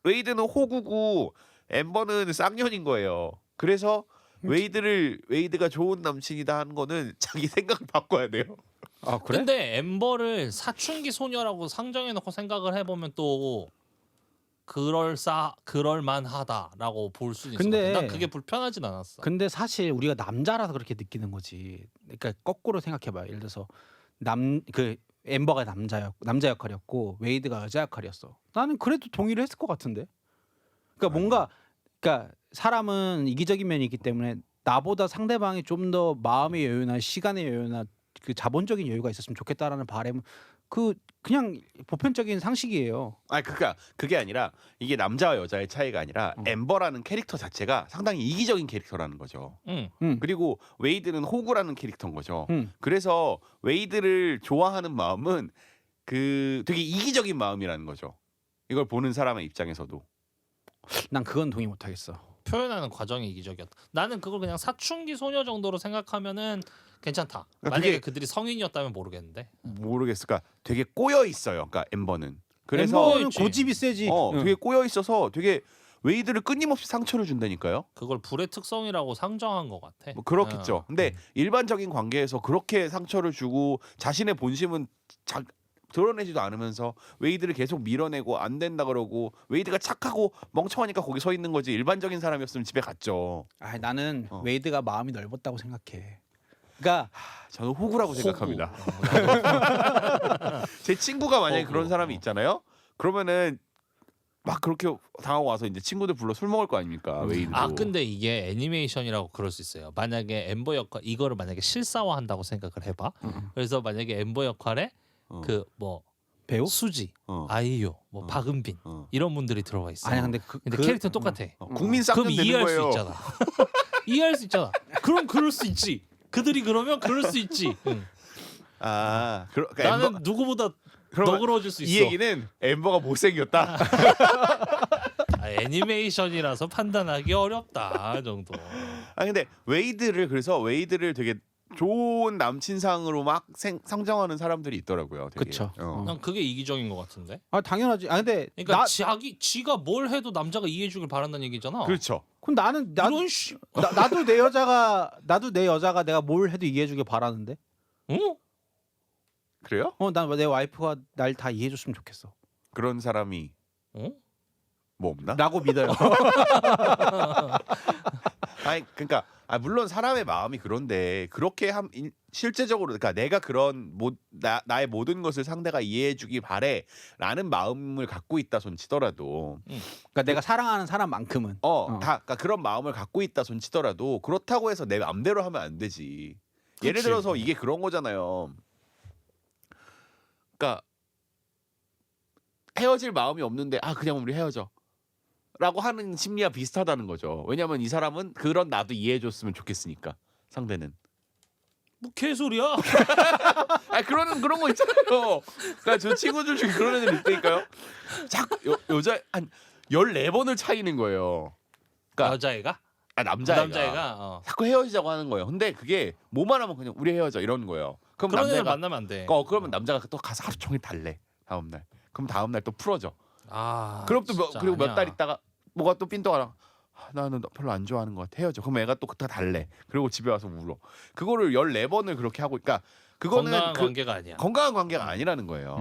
웨이드는 호구고 엠버는 쌍년인 거예요. 그래서 웨이드가 좋은 남친이다 하는 거는 자기 생각을 바꿔야 돼요. 아 그래? 근데 엠버를 사춘기 소녀라고 상정해놓고 생각을 해보면 또 그럴만하다라고 볼 수 있어. 근데- 난 그게 불편하진 않았어. 근데 사실 우리가 남자라서 그렇게 느끼는 거지. 그러니까 거꾸로 생각해봐요. 예를 들어서 그 엠버가 남자 역할이었고 웨이드가 여자 역할이었어. 나는 그래도 동의를 했을 것 같은데. 그러니까 뭔가 그러니까 사람은 이기적인 면이 있기 때문에 나보다 상대방이 좀 더 마음의 여유나 시간의 여유나 그 자본적인 여유가 있었으면 좋겠다라는 바람은 그냥 보편적인 상식이에요. 그러니까 그게 아니라 이게 남자와 여자의 차이가 아니라 엠버라는 캐릭터 자체가 상당히 이기적인 캐릭터라는 거죠. 그리고 웨이드는 호구라는 캐릭터인 거죠. 그래서 웨이드를 좋아하는 마음은 그 되게 이기적인 마음이라는 거죠. 이걸 보는 사람의 입장에서도. 난 그건 동의 못 하겠어. 표현하는 과정이 이기적이었다. 나는 그걸 그냥 사춘기 소녀 정도로 생각하면은 괜찮다. 그러니까 만약에 그게- 그들이 성인이었다면 모르겠는데. 모르겠을까. 되게 꼬여 있어요. 그러니까 엠버는. 그래서 엠버는 있지. 고집이 세지. 되게 꼬여 있어서 되게 웨이드를 끊임없이 상처를 준다니까요. 그걸 불의 특성이라고 상정한 것 같아. 뭐 그렇겠죠. 근데 일반적인 관계에서 그렇게 상처를 주고 자신의 본심은 드러내지도 않으면서 웨이드를 계속 밀어내고 안 된다 그러고, 웨이드가 착하고 멍청하니까 거기 서 있는 거지. 일반적인 사람이었으면 집에 갔죠. 나는 웨이드가 마음이 넓었다고 생각해. 그러니까 저는 호구라고 생각합니다. 제 친구가 만약에 그런 사람이 있잖아요. 그러면은 막 그렇게 당하고 와서 이제 친구들 불러 술 먹을 거 아닙니까, 웨이드도. 근데 이게 애니메이션이라고 그럴 수 있어요. 만약에 엠버 역할 이거를 만약에 실사화한다고 생각을 해봐. 그래서 만약에 엠버 역할에 그 뭐 배우? 수지, 어. 아이유, 뭐 박은빈 이런 분들이 들어가 있어. 아니 근데 근데 캐릭터는 똑같아. 국민 그럼 쌍년 되는 이해할 거예요. 수 있잖아. 이해할 수 있잖아. 그럼 그럴 수 있지. 그들이 그러면 그럴 수 있지. 응. 그러니까 나는 누구보다 그러면 너그러워질 수 있어. 이 얘기는 엠버가 못생겼다. 애니메이션이라서 판단하기 어렵다 정도. 아 근데 웨이드를 되게 좋은 남친상으로 막 상정하는 사람들이 있더라고요. 되게. 그쵸. 난 그게 이기적인 것 같은데. 아 당연하지. 아 근데 그러니까 지가 뭘 해도 남자가 이해해주길 바란다는 얘기잖아. 그렇죠. 그럼 나는 이런 씨. 나도 내 여자가 내가 뭘 해도 이해해주길 바라는데. 응? 그래요? 난 내 와이프가 날 다 이해해줬으면 좋겠어. 그런 사람이 응? 뭐 없나? 라고 믿어요. 아니 그러니까 물론 사람의 마음이 그런데 그렇게 실제적으로 그러니까 내가 그런 나의 모든 것을 상대가 이해해주기 바래라는 마음을 갖고 있다 손치더라도 그러니까 내가 사랑하는 사람만큼은 다 그러니까 그런 마음을 갖고 있다 손치더라도 그렇다고 해서 내 맘대로 하면 안 되지. 예를 그치. 들어서 이게 그런 거잖아요. 그러니까 헤어질 마음이 없는데 그냥 우리 헤어져. 라고 하는 심리와 비슷하다는 거죠. 왜냐면 이 사람은 그런 나도 이해해줬으면 좋겠으니까 상대는. 뭐 개소리야? 그런 거 있잖아요. 그러니까 저 친구들 중에 그런 애들 있다니까요. 자꾸 여자 한 14번을 차이는 거예요. 그러니까 여자애가? 남자애가 자꾸 헤어지자고 하는 거예요. 근데 그게 뭐만 하면 그냥 우리 헤어져 이러는 거예요. 그럼 그런 애를 남자가 만나면 안 돼. 그러면 남자가 또 가서 하루 종일 달래 다음 날. 그럼 다음 날 또 풀어져. 그럼 또 그리고 몇 달 있다가 뭐가 또 삔또하라. 나는 너 별로 안 좋아하는 것 같아. 헤어져. 그럼 애가 또 그때 달래. 그리고 집에 와서 울어. 그거를 14번을 그렇게 하고 그러니까 그거는 건강한 관계가 아니야. 건강한 관계가 아니라는 거예요.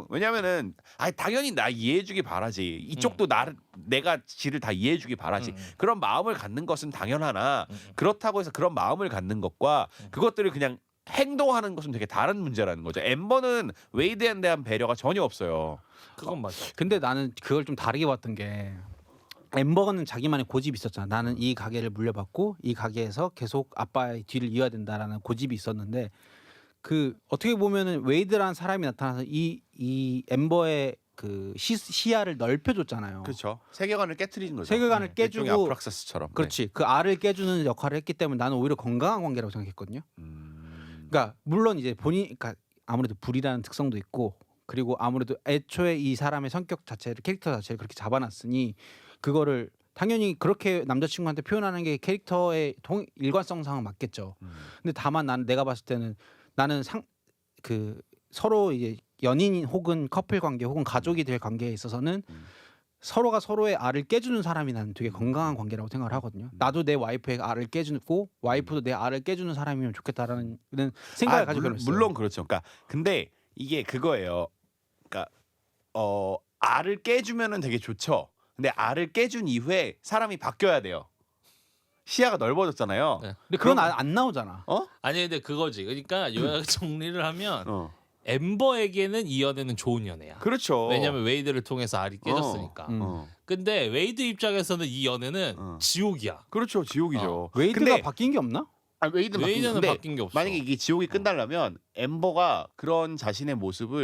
왜냐면은 당연히 나 이해해주기 바라지. 이쪽도 내가 지를 다 이해해주기 바라지. 그런 마음을 갖는 것은 당연하나 그렇다고 해서 그런 마음을 갖는 것과 그것들을 그냥 행동하는 것은 되게 다른 문제라는 거죠. 엠버는 웨이드에 대한 배려가 전혀 없어요. 그건 맞아. 근데 나는 그걸 좀 다르게 봤던 게 엠버는 자기만의 고집이 있었잖아. 나는 이 가게를 물려받고 이 가게에서 계속 아빠의 뒤를 이어야 된다라는 고집이 있었는데 그 어떻게 보면은 웨이드라는 사람이 나타나서 이 엠버의 그 시야를 넓혀줬잖아요. 그렇죠. 세계관을 깨트리는 거죠. 세계관을 일종의 깨주고 아프락사스처럼. 그렇지. 그 알을 깨주는 역할을 했기 때문에 나는 오히려 건강한 관계라고 생각했거든요. 그러니까 물론 이제 그러니까 아무래도 불이라는 특성도 있고 그리고 아무래도 애초에 이 사람의 성격 자체를 캐릭터 자체를 그렇게 잡아놨으니 그거를 당연히 그렇게 남자친구한테 표현하는 게 캐릭터의 일관성상은 맞겠죠. 근데 다만 내가 봤을 때는 나는 서로 이제 연인 혹은 커플 관계 혹은 가족이 될 관계에 있어서는 서로가 서로의 알을 깨주는 사람이 나는 되게 건강한 관계라고 생각을 하거든요. 나도 내 와이프의 알을 깨주고 와이프도 내 알을 깨주는 사람이면 좋겠다라는 생각을 가지고 있어요. 물론 그렇죠. 그러니까 근데 이게 그거예요. 그러니까 알을 깨주면은 되게 좋죠. 근데 알을 깨준 이후에 사람이 바뀌어야 돼요. 시야가 넓어졌잖아요. 네. 근데 그건 안 나오잖아. 아니 근데 그거지. 그러니까 요약 정리를 하면 엠버에게는 이 연애는 좋은 연애야. 그렇죠. 왜냐면 웨이드를 통해서 알이 깨졌으니까. 근데 웨이드 입장에서는 이 연애는 지옥이야. 그렇죠. 지옥이죠. 웨이드가 근데 바뀐 게 없나? 웨이드는 바뀐 게 없어. 만약에 이게 지옥이 끝나려면 엠버가 그런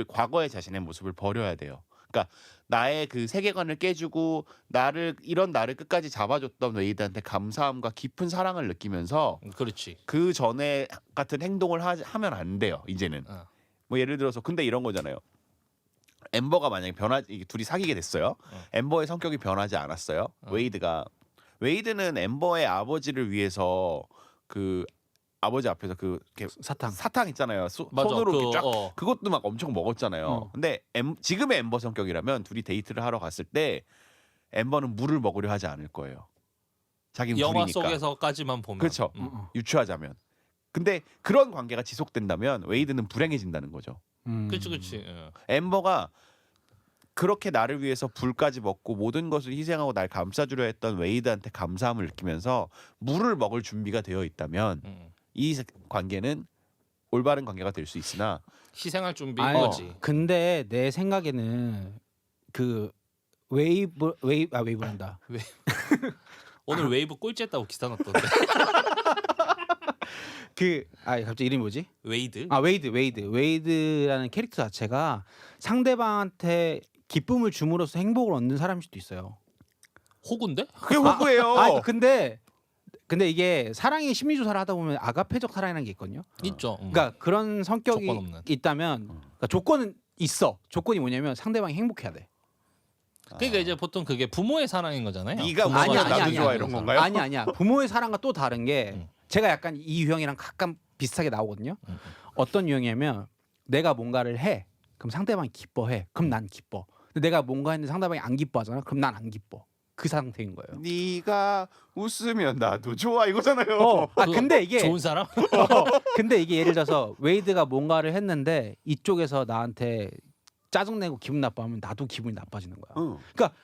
과거의 자신의 모습을 버려야 돼요. 그러니까 나의 그 세계관을 깨주고 이런 나를 끝까지 잡아줬던 웨이드한테 감사함과 깊은 사랑을 느끼면서 그렇지. 그 전에 같은 행동을 하면 안 돼요. 이제는. 뭐 예를 들어서 근데 이런 거잖아요. 엠버가 만약에 둘이 사귀게 됐어요. 엠버의 성격이 변하지 않았어요. 웨이드는 엠버의 아버지를 위해서 그 아버지 앞에서 그 사탕 있잖아요. 맞아, 손으로 이렇게 쫙 그것도 막 엄청 먹었잖아요. 근데 지금의 엠버 성격이라면 둘이 데이트를 하러 갔을 때 엠버는 물을 먹으려 하지 않을 거예요. 자기는 영화 불이니까. 속에서까지만 보면. 그렇죠. 유추하자면. 근데 그런 관계가 지속된다면 웨이드는 불행해진다는 거죠. 그렇지. 엠버가 그렇게 나를 위해서 불까지 먹고 모든 것을 희생하고 날 감싸주려 했던 웨이드한테 감사함을 느끼면서 물을 먹을 준비가 되어 있다면 이 관계는 올바른 관계가 될 수 있으나 희생할 준비인 거지. 근데 내 생각에는 그 웨이브란다. 오늘 웨이브 꼴찌했다고 기사 났던데. 갑자기 이름이 뭐지? 웨이드. 웨이드라는 캐릭터 자체가 상대방한테 기쁨을 줌으로써 행복을 얻는 사람일 수도 있어요. 호구인데? 그게 호구예요. 근데 이게 사랑의 심리 조사를 하다 보면 아가페적 사랑이라는 게 있거든요. 있죠. 그러니까 그런 성격이 조건 없는. 있다면 그러니까 조건은 있어. 조건이 뭐냐면 상대방이 행복해야 돼. 그러니까 이제 보통 그게 부모의 사랑인 거잖아요. 네가 부모가 아니야, 자식을 나도 좋아 이런 사랑하는 건가요? 아니야. 부모의 사랑과 또 다른 게 음. 제가 약간 이 유형이랑 가끔 비슷하게 나오거든요. 어떤 유형이냐면 내가 뭔가를 해. 그럼 상대방이 기뻐해. 그럼 난 기뻐. 근데 내가 뭔가 했는데 상대방이 안 기뻐하잖아. 그럼 난 안 기뻐. 그 상태인 거예요. 네가 웃으면 나도 좋아 이거잖아요. 근데 이게 좋은 사람? 근데 이게 예를 들어서 웨이드가 뭔가를 했는데 이쪽에서 나한테 짜증내고 기분 나빠하면 나도 기분이 나빠지는 거야. 응. 그러니까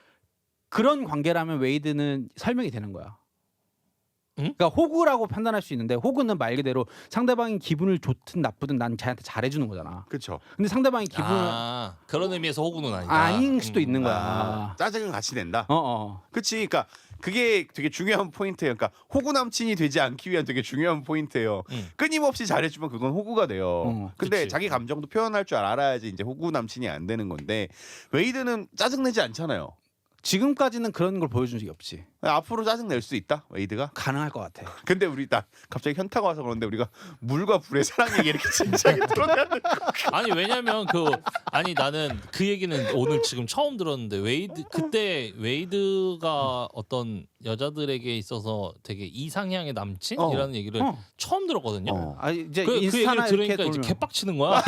그런 관계라면 웨이드는 설명이 되는 거야. 응? 그러니까 호구라고 판단할 수 있는데 호구는 말 그대로 상대방이 기분을 좋든 나쁘든 난 쟤한테 잘해주는 거잖아. 그렇죠. 근데 상대방이 기분을 그런 의미에서 호구는 아니다. 아닐 수도 있는 거야. 짜증을 같이 낸다. 어. 그치. 그러니까 그게 되게 중요한 포인트예요. 그러니까 호구 남친이 되지 않기 위한 되게 중요한 포인트예요. 끊임없이 잘해주면 그건 호구가 돼요. 근데 그치. 자기 감정도 표현할 줄 알아야지 이제 호구 남친이 안 되는 건데 웨이드는 짜증내지 않잖아요. 지금까지는 그런 걸 보여준 적이 없지. 앞으로 짜증 낼 수 있다 웨이드가. 가능할 것 같아. 근데 우리 딱 갑자기 현타가 와서 그런데 우리가 물과 불의 사랑 얘기 이렇게 진지하게 들어가야 돼. 아니 왜냐면 나는 그 얘기는 오늘 지금 처음 들었는데 그때 웨이드가 어떤 여자들에게 있어서 되게 이상향의 남친이라는 얘기를 처음 들었거든요. 이제 그 얘기를 인스타나 이렇게 들으니까 이제 돌면 개빡치는 거야.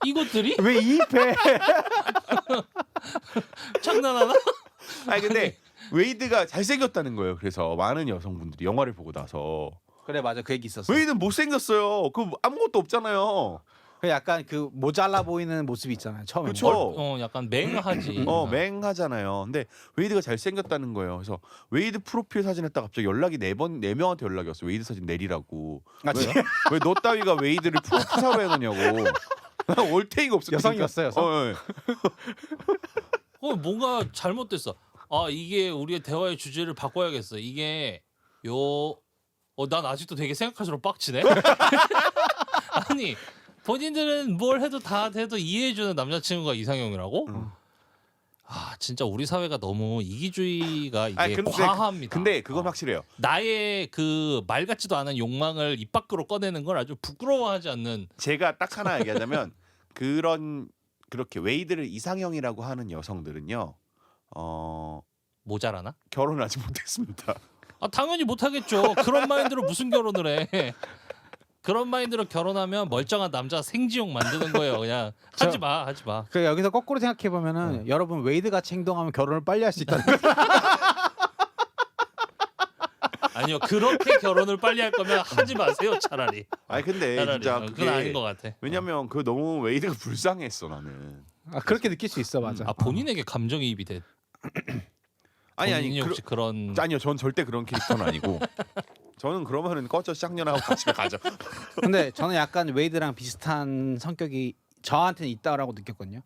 이것들이 왜 이입해? 장난하나? 아니 근데 웨이드가 잘생겼다는 거예요. 그래서 많은 여성분들이 영화를 보고 나서 그래 맞아 그 얘기 있었어. 웨이드는 못생겼어요. 그 아무것도 없잖아요. 그 약간 그 모자라 보이는 모습이 있잖아요. 처음에. 그쵸. 약간 맹하지. 맹하잖아요. 근데 웨이드가 잘생겼다는 거예요. 그래서 웨이드 프로필 사진했다 갑자기 연락이 네 명한테 연락이 왔어요. 웨이드 사진 내리라고. 왜 너 따위가 웨이드를 프로필사로 해놓냐고. 올테이가 없어. 여성이었어요, 여성? 뭔가 잘못됐어. 이게 우리의 대화의 주제를 바꿔야겠어. 이게 난 아직도 되게 생각할수록 빡치네. 아니 본인들은 뭘 해도 다 해도 이해해주는 남자친구가 이상형이라고? 진짜 우리 사회가 너무 이기주의가 이게 과합니다. 근데 그건 확실해요. 나의 그 말 같지도 않은 욕망을 입 밖으로 꺼내는 걸 아주 부끄러워하지 않는. 제가 딱 하나 얘기하자면 그렇게 웨이드를 이상형이라고 하는 여성들은요. 모자라나? 결혼하지 못했습니다. 당연히 못하겠죠. 그런 마인드로 무슨 결혼을 해. 그런 마인드로 결혼하면 멀쩡한 남자 생지용 만드는 거예요. 그냥 하지 마. 그 여기서 거꾸로 생각해 보면은 여러분 웨이드 같이 행동하면 결혼을 빨리 할 수 있다는 거. 아니요 그렇게 결혼을 빨리 할 거면 하지 마세요 차라리. 아니 근데 차라리. 진짜 그건 아닌 것 같아. 왜냐면 그 너무 웨이드가 불쌍했어 나는. 그렇게 느낄 수 있어 맞아. 본인에게 감정이입이 돼. 본인이 혹시 그런. 아니요 전 절대 그런 캐릭터는 아니고. 저는 그러면은 꺼져 쌍년하고 같이 가죠. 근데 저는 약간 웨이드랑 비슷한 성격이 저한테는 있다라고 느꼈거든요.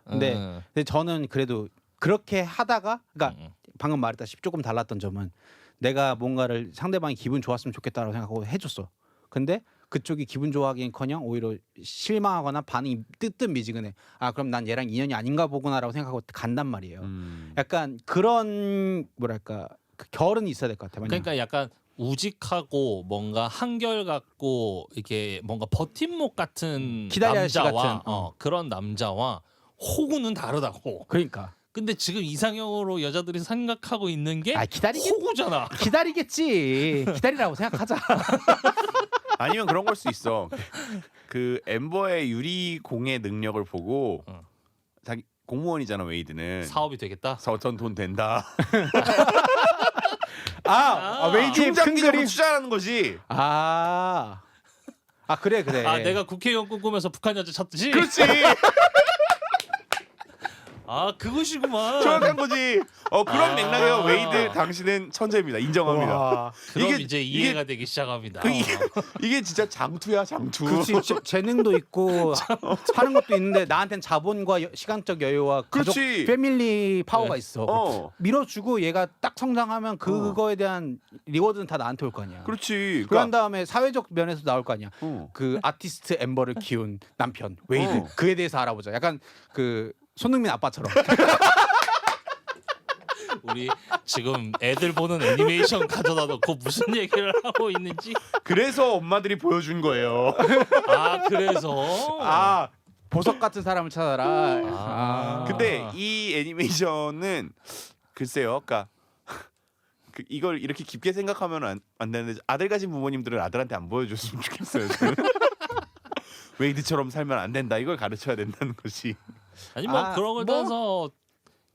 근데 저는 그래도 그렇게 하다가 그러니까 방금 말했다시피 조금 달랐던 점은 내가 뭔가를 상대방이 기분 좋았으면 좋겠다라고 생각하고 해줬어. 근데 그쪽이 기분 좋아하기는커녕 오히려 실망하거나 반응이 뜨뜻미지근해. 그럼 난 얘랑 인연이 아닌가 보구나라고 생각하고 간단 말이에요. 약간 그런 뭐랄까 그 결은 있어야 될 것 같아요. 그러니까 약간 우직하고 뭔가 한결같고 이렇게 뭔가 버팀목 같은 기다려야지 남자와 같은, 그런 남자와 호구는 다르다고. 그러니까. 근데 지금 이상형으로 여자들이 생각하고 있는 게 호구잖아. 기다리겠지. 기다리라고 생각하자. 아니면 그런 걸 수 있어. 그 엠버의 유리공의 능력을 보고 자기 공무원이잖아 웨이드는. 사업이 되겠다. 전 돈 된다. 웨이드의 큰 그림 투자하는 거지. 그래. 내가 국회의원 꿈꾸면서 북한 여자 찾듯이. 그렇지. 그것이구만. 정확한 거지. 그런 맥락이에요. 웨이드 당신은 천재입니다. 인정합니다. 와, 그럼 이제 이해가 되기 시작합니다. 이게 진짜 장투야 장투. 그렇지. 재능도 있고 하는 것도 있는데 나한테는 자본과 시간적 여유와 가족 그렇지. 패밀리 파워가 네. 있어. 밀어주고 얘가 딱 성장하면 그거에 대한 리워드는 다 나한테 올 거 아니야. 그렇지. 그런 다음에 사회적 면에서 나올 거 아니야. 그 아티스트 엠버를 키운 남편 웨이드 그에 대해서 알아보자. 약간 그 손흥민 아빠처럼. 우리 지금 애들 보는 애니메이션 가져다 놓고 무슨 얘기를 하고 있는지. 그래서 엄마들이 보여준 거예요. 그래서. 보석 같은 사람을 찾아라. 아. 근데 이 애니메이션은 글쎄요, 그러니까 이걸 이렇게 깊게 생각하면 안 되는데 아들 가진 부모님들은 아들한테 안 보여줬으면 좋겠어요. 저는. 웨이드처럼 살면 안 된다. 이걸 가르쳐야 된다는 것이. 아니 뭐 그런 걸 떠나서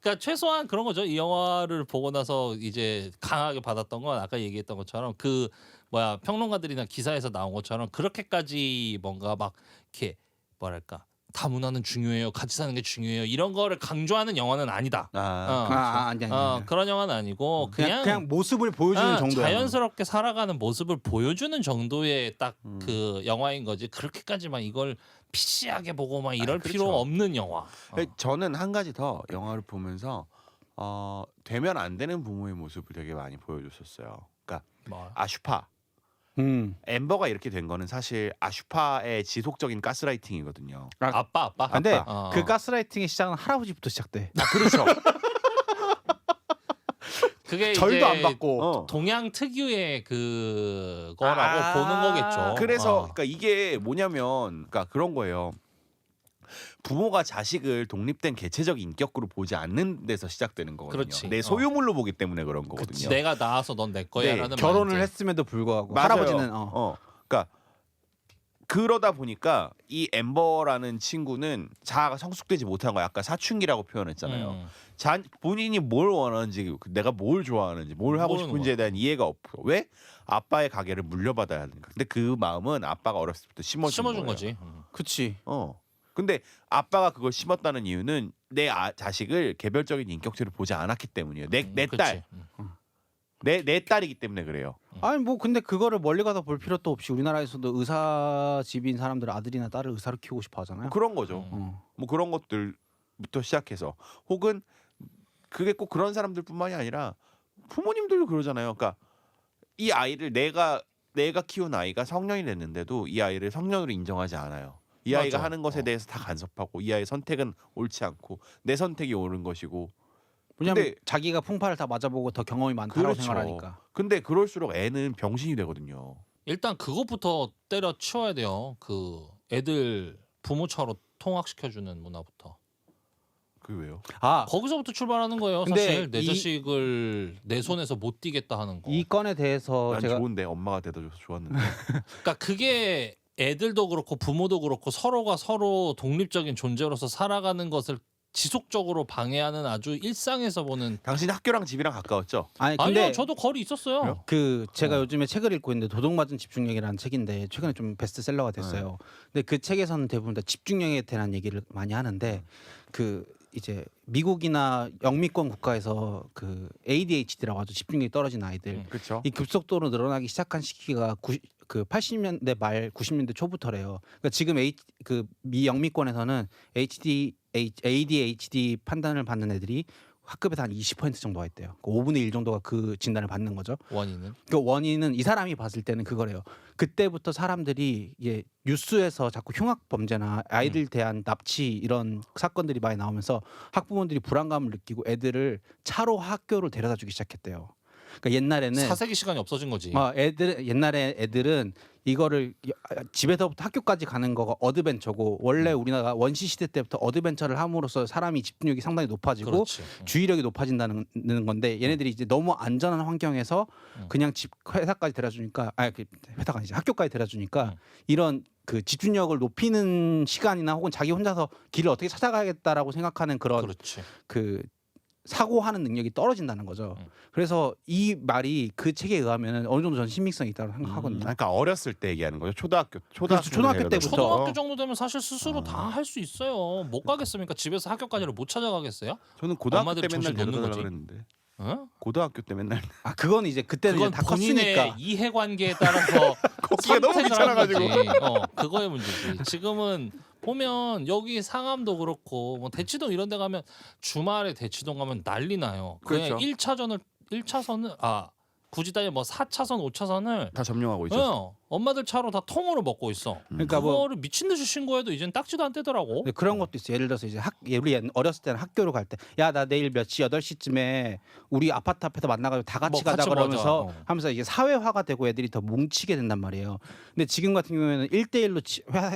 그러니까 최소한 그런 거죠. 이 영화를 보고 나서 이제 강하게 받았던 건 아까 얘기했던 것처럼 그 뭐야 평론가들이나 기사에서 나온 것처럼 그렇게까지 뭔가 막 이렇게 뭐랄까 다문화는 중요해요. 같이 사는 게 중요해요. 이런 거를 강조하는 영화는 아니다. 아니. 그런 영화는 아니고 그냥 모습을 보여주는 정도야. 자연스럽게 살아가는 모습을 보여주는 정도의 딱 그 영화인 거지. 그렇게까지 막 이걸 피시하게 보고 막 이럴 그렇죠. 필요 없는 영화. 저는 한 가지 더 영화를 보면서 되면 안 되는 부모의 모습을 되게 많이 보여줬었어요. 그러니까 뭐. 아슈파. 엠버가 이렇게 된 거는 사실 아슈파의 지속적인 가스라이팅이거든요. 아빠. 근데 아빠. 그 가스라이팅의 시작은 할아버지부터 시작돼. 그렇죠. 그게 절도 이제 안 받고. 동양 특유의 그거라고 보는 거겠죠. 그래서 그러니까 이게 뭐냐면 그러니까 그런 거예요. 부모가 자식을 독립된 개체적 인격으로 보지 않는 데서 시작되는 거거든요. 그렇지. 내 소유물로 보기 때문에 그런 거거든요. 그치, 내가 낳아서 넌 내 거야라는 결혼을 마인드. 했음에도 불구하고 맞아요. 할아버지는 그러니까 그러다 보니까 이 엠버라는 친구는 자아가 성숙되지 못한 거야. 아까 사춘기라고 표현했잖아요. 본인이 뭘 원하는지, 내가 뭘 좋아하는지, 뭘 하고 모르는 싶은지에 대한 이해가 없고 왜 아빠의 가게를 물려받아야 하는가. 근데 그 마음은 아빠가 어렸을 때부터 심어준 거예요. 거지. 그치. 근데 아빠가 그걸 심었다는 이유는 내 자식을 개별적인 인격체로 보지 않았기 때문이에요. 내 딸, 내 딸이기 때문에 그래요. 아니 뭐 근데 그거를 멀리 가서 볼 필요도 없이 우리나라에서도 의사 집인 사람들은 아들이나 딸을 의사로 키우고 싶어 하잖아요. 그런 거죠. 뭐 그런 것들부터 시작해서 혹은 그게 꼭 그런 사람들뿐만이 아니라 부모님들도 그러잖아요. 그러니까 이 아이를 내가 키운 아이가 성년이 됐는데도 이 아이를 성년으로 인정하지 않아요. 이 아이가 하는 것에 대해서 다 간섭하고 이 아이의 선택은 옳지 않고 내 선택이 옳은 것이고. 왜냐면 근데 자기가 풍파를 다 맞아보고 더 경험이 많다고 그렇죠. 생각하니까. 근데 그럴수록 애는 병신이 되거든요. 일단 그것부터 때려치워야 돼요. 그 애들 부모차로 통학시켜주는 문화부터. 그게 왜요? 거기서부터 출발하는 거예요. 근데 사실 내 자식을 내 손에서 못 띄겠다 하는 거. 이 건에 대해서 난 제가 좋은데 엄마가 대다줘서 좋았는데. 그러니까 그게 애들도 그렇고 부모도 그렇고 서로가 서로 독립적인 존재로서 살아가는 것을 지속적으로 방해하는 아주 일상에서 보는. 당신 학교랑 집이랑 가까웠죠? 아니 근데 아니요, 저도 거리 있었어요. 그 제가 요즘에 책을 읽고 있는데 도둑맞은 집중력이라는 책인데 최근에 좀 베스트셀러가 됐어요. 근데 그 책에서는 대부분 다 집중력에 대한 얘기를 많이 하는데 그 이제 미국이나 영미권 국가에서 그 ADHD라고 하죠. 집중력이 떨어진 아이들. 그렇죠. 이 급속도로 늘어나기 시작한 시기가 그 80년대 말 90년대 초부터래요. 그러니까 지금 미 영미권에서는 ADHD 판단을 받는 애들이 학급에서 한 20% 정도가 있대요. 그 5분의 1 정도가 그 진단을 받는 거죠. 원인은? 그 원인은 이 사람이 봤을 때는 그거래요. 그때부터 사람들이 이게 뉴스에서 자꾸 흉악 범죄나 아이들 대한 납치 이런 사건들이 많이 나오면서 학부모들이 불안감을 느끼고 애들을 차로 학교를 데려다 주기 시작했대요. 그러니까 옛날에는 사색이 시간이 없어진 거지. 옛날에 애들은 이거를 집에서부터 학교까지 가는 거가 어드벤처고 원래 우리나라 원시 시대 때부터 어드벤처를 함으로써 사람이 집중력이 상당히 높아지고 그렇지. 주의력이 높아진다는 건데 얘네들이 이제 너무 안전한 환경에서 그냥 회사까지 데려주니까 회사가 아니지 학교까지 데려주니까 이런 그 집중력을 높이는 시간이나 혹은 자기 혼자서 길을 어떻게 찾아가야겠다라고 생각하는 그런 그렇지. 그 사고하는 능력이 떨어진다는 거죠. 그래서 이 말이 그 책에 의하면 어느 정도 전 신빙성이 있다고 생각하거든요. 그러니까 어렸을 때 얘기하는 거죠. 초등학교 때부터. 초등학교 정도 되면 사실 스스로 다 할 수 있어요. 못 가겠습니까? 집에서 학교까지를 못 찾아가겠어요? 저는 고등학교 엄마들이 때 맨날 정신 놓는 데려다가 거지. 그랬는데. 어? 고등학교 때 맨날 그건 이제 그때는 그건 이제 다 본인의 컸으니까. 이해관계에 따라서 거기가 너무 선택을 한 귀찮아가지고. 거지. 그거의 문제지. 지금은 보면 여기 상암도 그렇고 뭐 대치동 이런 데 가면 주말에 대치동 가면 난리 나요. 그냥 그렇죠. 1차선을 굳이 따지면 뭐 4차선, 5차선을 다 점령하고 있죠. 엄마들 차로 다 통으로 먹고 있어. 그러니까 뭐 그거를 미친 듯이 신고해도 이젠 딱지도 안 떼더라고. 근데 그런 것도 있어. 예를 들어서 이제 우리 어렸을 때는 학교로 갈 때 야 나 내일 몇 시 8시쯤에 우리 아파트 앞에서 만나가지고 다 같이 뭐 가자 같이 그러면서 먹자. 하면서 이게 사회화가 되고 애들이 더 뭉치게 된단 말이에요. 근데 지금 같은 경우에는 1대1로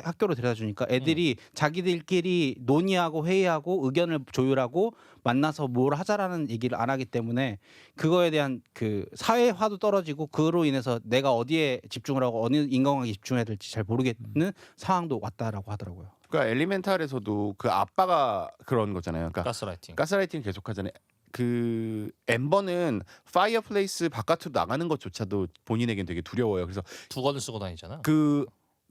학교로 데려다 주니까 애들이 자기들끼리 논의하고 회의하고 의견을 조율하고 만나서 뭘 하자라는 얘기를 안 하기 때문에 그거에 대한 그 사회화도 떨어지고 그로 인해서 내가 어디에 집중을 하고 어느 인간관계에 집중해야 될지 잘 모르겠는 상황도 왔다라고 하더라고요. 그러니까 엘리멘탈에서도 그 아빠가 그런 거잖아요. 그러니까 가스라이팅. 가스라이팅 계속하잖아요. 그 엠버는 파이어플레이스 바깥으로 나가는 것조차도 본인에겐 되게 두려워요. 그래서 두건을 쓰고 다니잖아.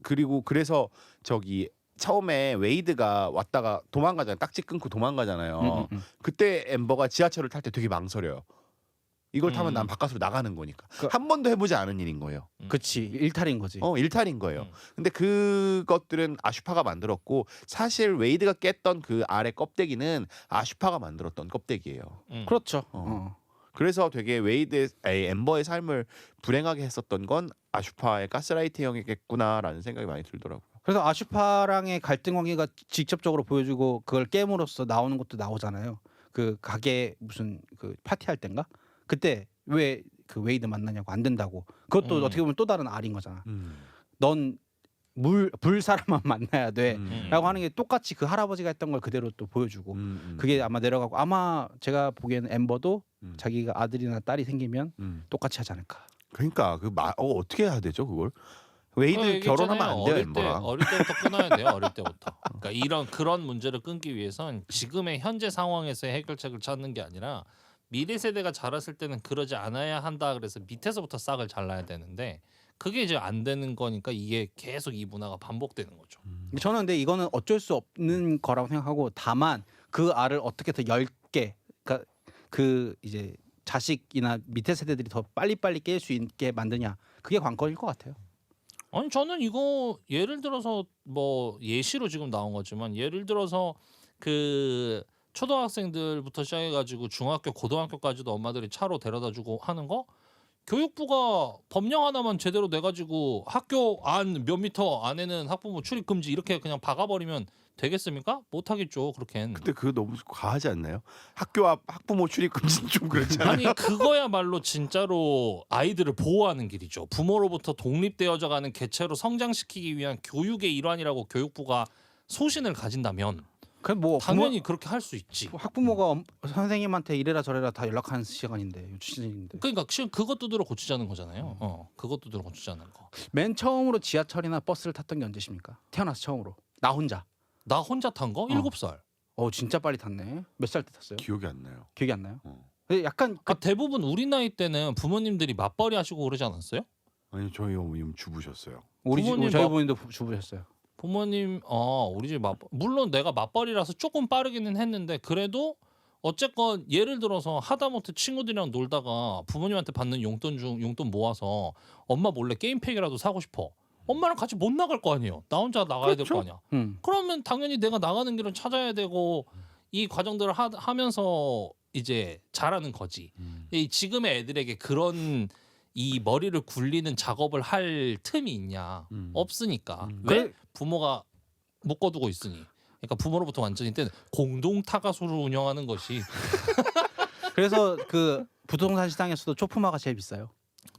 그리고 그래서 저기 처음에 웨이드가 왔다가 도망가잖아요. 딱지 끊고 도망가잖아요. 그때 엠버가 지하철을 탈 때 되게 망설여요. 이걸 타면 난 바깥으로 나가는 거니까. 한 번도 해보지 않은 일인 거예요. 그치 일탈인 거지. 일탈인 거예요. 근데 그것들은 아슈파가 만들었고 사실 웨이드가 깼던 그 아래 껍데기는 아슈파가 만들었던 껍데기예요. 그렇죠. 그래서 되게 엠버의 삶을 불행하게 했었던 건 아슈파의 가스라이팅이겠구나라는 생각이 많이 들더라고요. 그래서 아슈파랑의 갈등 관계가 직접적으로 보여주고 그걸 게임으로써 나오는 것도 나오잖아요. 그 가게 무슨 그 파티할 땐가 그때 왜 그 웨이드 만나냐고 안 된다고. 그것도 어떻게 보면 또 다른 알인 거잖아. 넌 불 사람만 만나야 돼라고 하는 게 똑같이 그 할아버지가 했던 걸 그대로 또 보여주고 그게 아마 내려가고 아마 제가 보기에는 엠버도 자기가 아들이나 딸이 생기면 똑같이 하지 않을까. 그러니까 어떻게 해야 되죠 그걸? 웨이드 결혼하면 안 돼요 엠버랑. 어릴 때부터 끊어야 돼요. 어릴 때부터. 그러니까 그런 문제를 끊기 위해선 지금의 현재 상황에서의 해결책을 찾는 게 아니라 미래 세대가 자랐을 때는 그러지 않아야 한다. 그래서 밑에서부터 싹을 잘라야 되는데 그게 이제 안 되는 거니까 이게 계속 이 문화가 반복되는 거죠. 저는 근데 이거는 어쩔 수 없는 거라고 생각하고 다만 그 알을 어떻게 더 얇게 그러니까 그 이제 자식이나 밑에 세대들이 더 빨리빨리 깰 수 있게 만드냐 그게 관건일 것 같아요. 아니 저는 이거 예를 들어서 뭐 예시로 지금 나온 거지만 예를 들어서 그 초등학생들부터 시작해가지고 중학교 고등학교까지도 엄마들이 차로 데려다주고 하는 거 교육부가 법령 하나만 제대로 내가지고 학교 안 몇 미터 안에는 학부모 출입 금지 이렇게 그냥 박아버리면 되겠습니까? 못하겠죠 그렇게는. 근데 그거 너무 과하지 않나요? 학교 앞 학부모 출입 금지는 좀 그렇잖아요. 아니 그거야말로 진짜로 아이들을 보호하는 길이죠. 부모로부터 독립되어져가는 개체로 성장시키기 위한 교육의 일환이라고 교육부가 소신을 가진다면 그뭐 당연히 그렇게 할 수 있지. 학부모가 선생님한테 이래라 저래라 다 연락하는 시간인데 유치원인데. 그러니까 그것도 들어 고치자는 거잖아요. 그것도 들어 고치자는 거. 맨 처음으로 지하철이나 버스를 탔던 게 언제십니까? 태어나서 처음으로 나 혼자. 나 혼자 탄 거 7살. 진짜 빨리 탔네. 몇 살 때 탔어요? 기억이 안 나요. 기억이 안 나요? 근데 약간 대부분 우리 나이 때는 부모님들이 맞벌이 하시고 그러지 않았어요? 아니 저희 어머님 주부셨어요. 저희 부모님도 주부셨어요. 부모님 우리 집 물론 내가 맞벌이라서 조금 빠르기는 했는데 그래도 어쨌건 예를 들어서 하다못해 친구들이랑 놀다가 부모님한테 받는 용돈 모아서 엄마 몰래 게임팩이라도 사고 싶어. 엄마랑 같이 못 나갈 거 아니에요. 나 혼자 나가야 될 거 아니야. 그러면 당연히 내가 나가는 길을 찾아야 되고 이 과정들을 하면서 이제 자라는 거지. 이 지금의 애들에게 그런 이 머리를 굴리는 작업을 할 틈이 있냐? 없으니까. 왜? 부모가 묶어두고 있으니. 그러니까 부모로부터 완전히 떼는 공동 타가소를 운영하는 것이. 그래서 그 부동산 시장에서도 초품화가 제일 비싸요.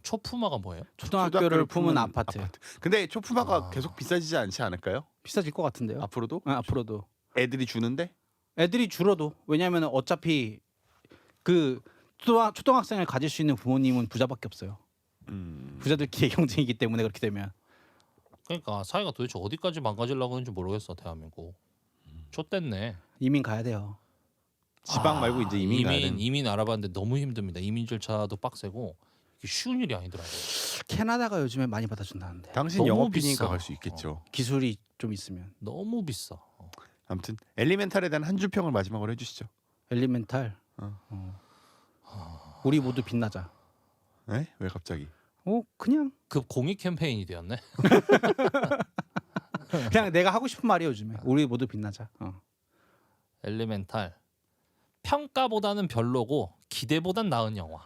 초품화가 뭐예요? 초등학교를 품은 아파트. 근데 초품화가 계속 비싸지지 않지 않을까요? 비싸질 것 같은데요. 앞으로도? 앞으로도. 애들이 주는데? 애들이 줄어도. 왜냐하면 어차피 그 초등학생을 가질 수 있는 부모님은 부자밖에 없어요. 부자들끼리 경쟁이기 때문에 그렇게 되면. 그러니까 사회가 도대체 어디까지 망가지려고 하는지 모르겠어 대한민국. 좆됐네. 이민 가야 돼요. 지방 말고 이제 이민 가야 되는. 이민 알아봤는데 너무 힘듭니다. 이민 절차도 빡세고 이게 쉬운 일이 아니더라고요. 캐나다가 요즘에 많이 받아준다는데. 당신 너무 영업이니까 비싸. 갈 수 있겠죠. 기술이 좀 있으면. 너무 비싸. 아무튼 엘리멘탈에 대한 한 줄 평을 마지막으로 해주시죠. 엘리멘탈. 우리 모두 빛나자. 네? 왜 갑자기? 그냥 급 공익 캠페인이 되었네. 그냥 내가 하고 싶은 말이 요즘에. 우리 모두 빛나자. 엘리멘탈 평가보다는 별로고 기대보단 나은 영화.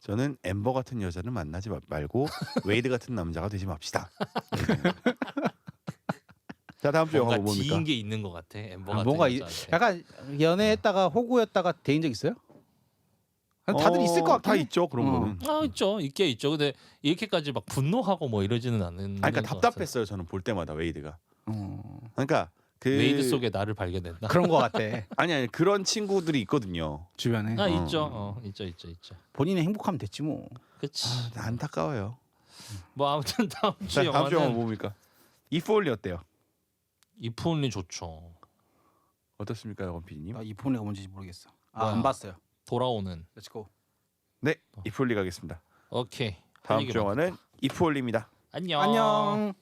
저는 엠버 같은 여자는 만나지 말고 웨이드 같은 남자가 되지 맙시다. 자 다음 주 영화 뭔가 뭡니까? 지인 게 있는 것 같아. 엠버 같은 뭔가 여자한테. 약간 연애했다가 호구였다가 대인 적 있어요? 다들 있을 것 같긴 다 해. 있죠 그런 거는. 있죠. 있게 있죠. 근데 이렇게까지 막 분노하고 뭐 이러지는 않는. 그러니까 것 답답했어요 저는 볼 때마다 웨이드가. 그러니까 그 같아요. 웨이드 속에 나를 발견했나? 그런 것 같아. 아니 그런 친구들이 있거든요. 주변에 있죠. 있죠. 본인이 행복하면 됐지 뭐. 그치. 안타까워요. 뭐 아무튼 다음 주 자, 다음 주 영화 영화는 뭡니까? 이폴리 어때요? 이프온리 좋죠. 어떻습니까, 원피디님? 이 폰이가 뭔지 모르겠어. 뭐야? 안 봤어요. 돌아오는. Let's go. 네, 이폴리 가겠습니다. 오케이. 할 다음 얘기 주 영화는 이폴리입니다. 안녕. 안녕.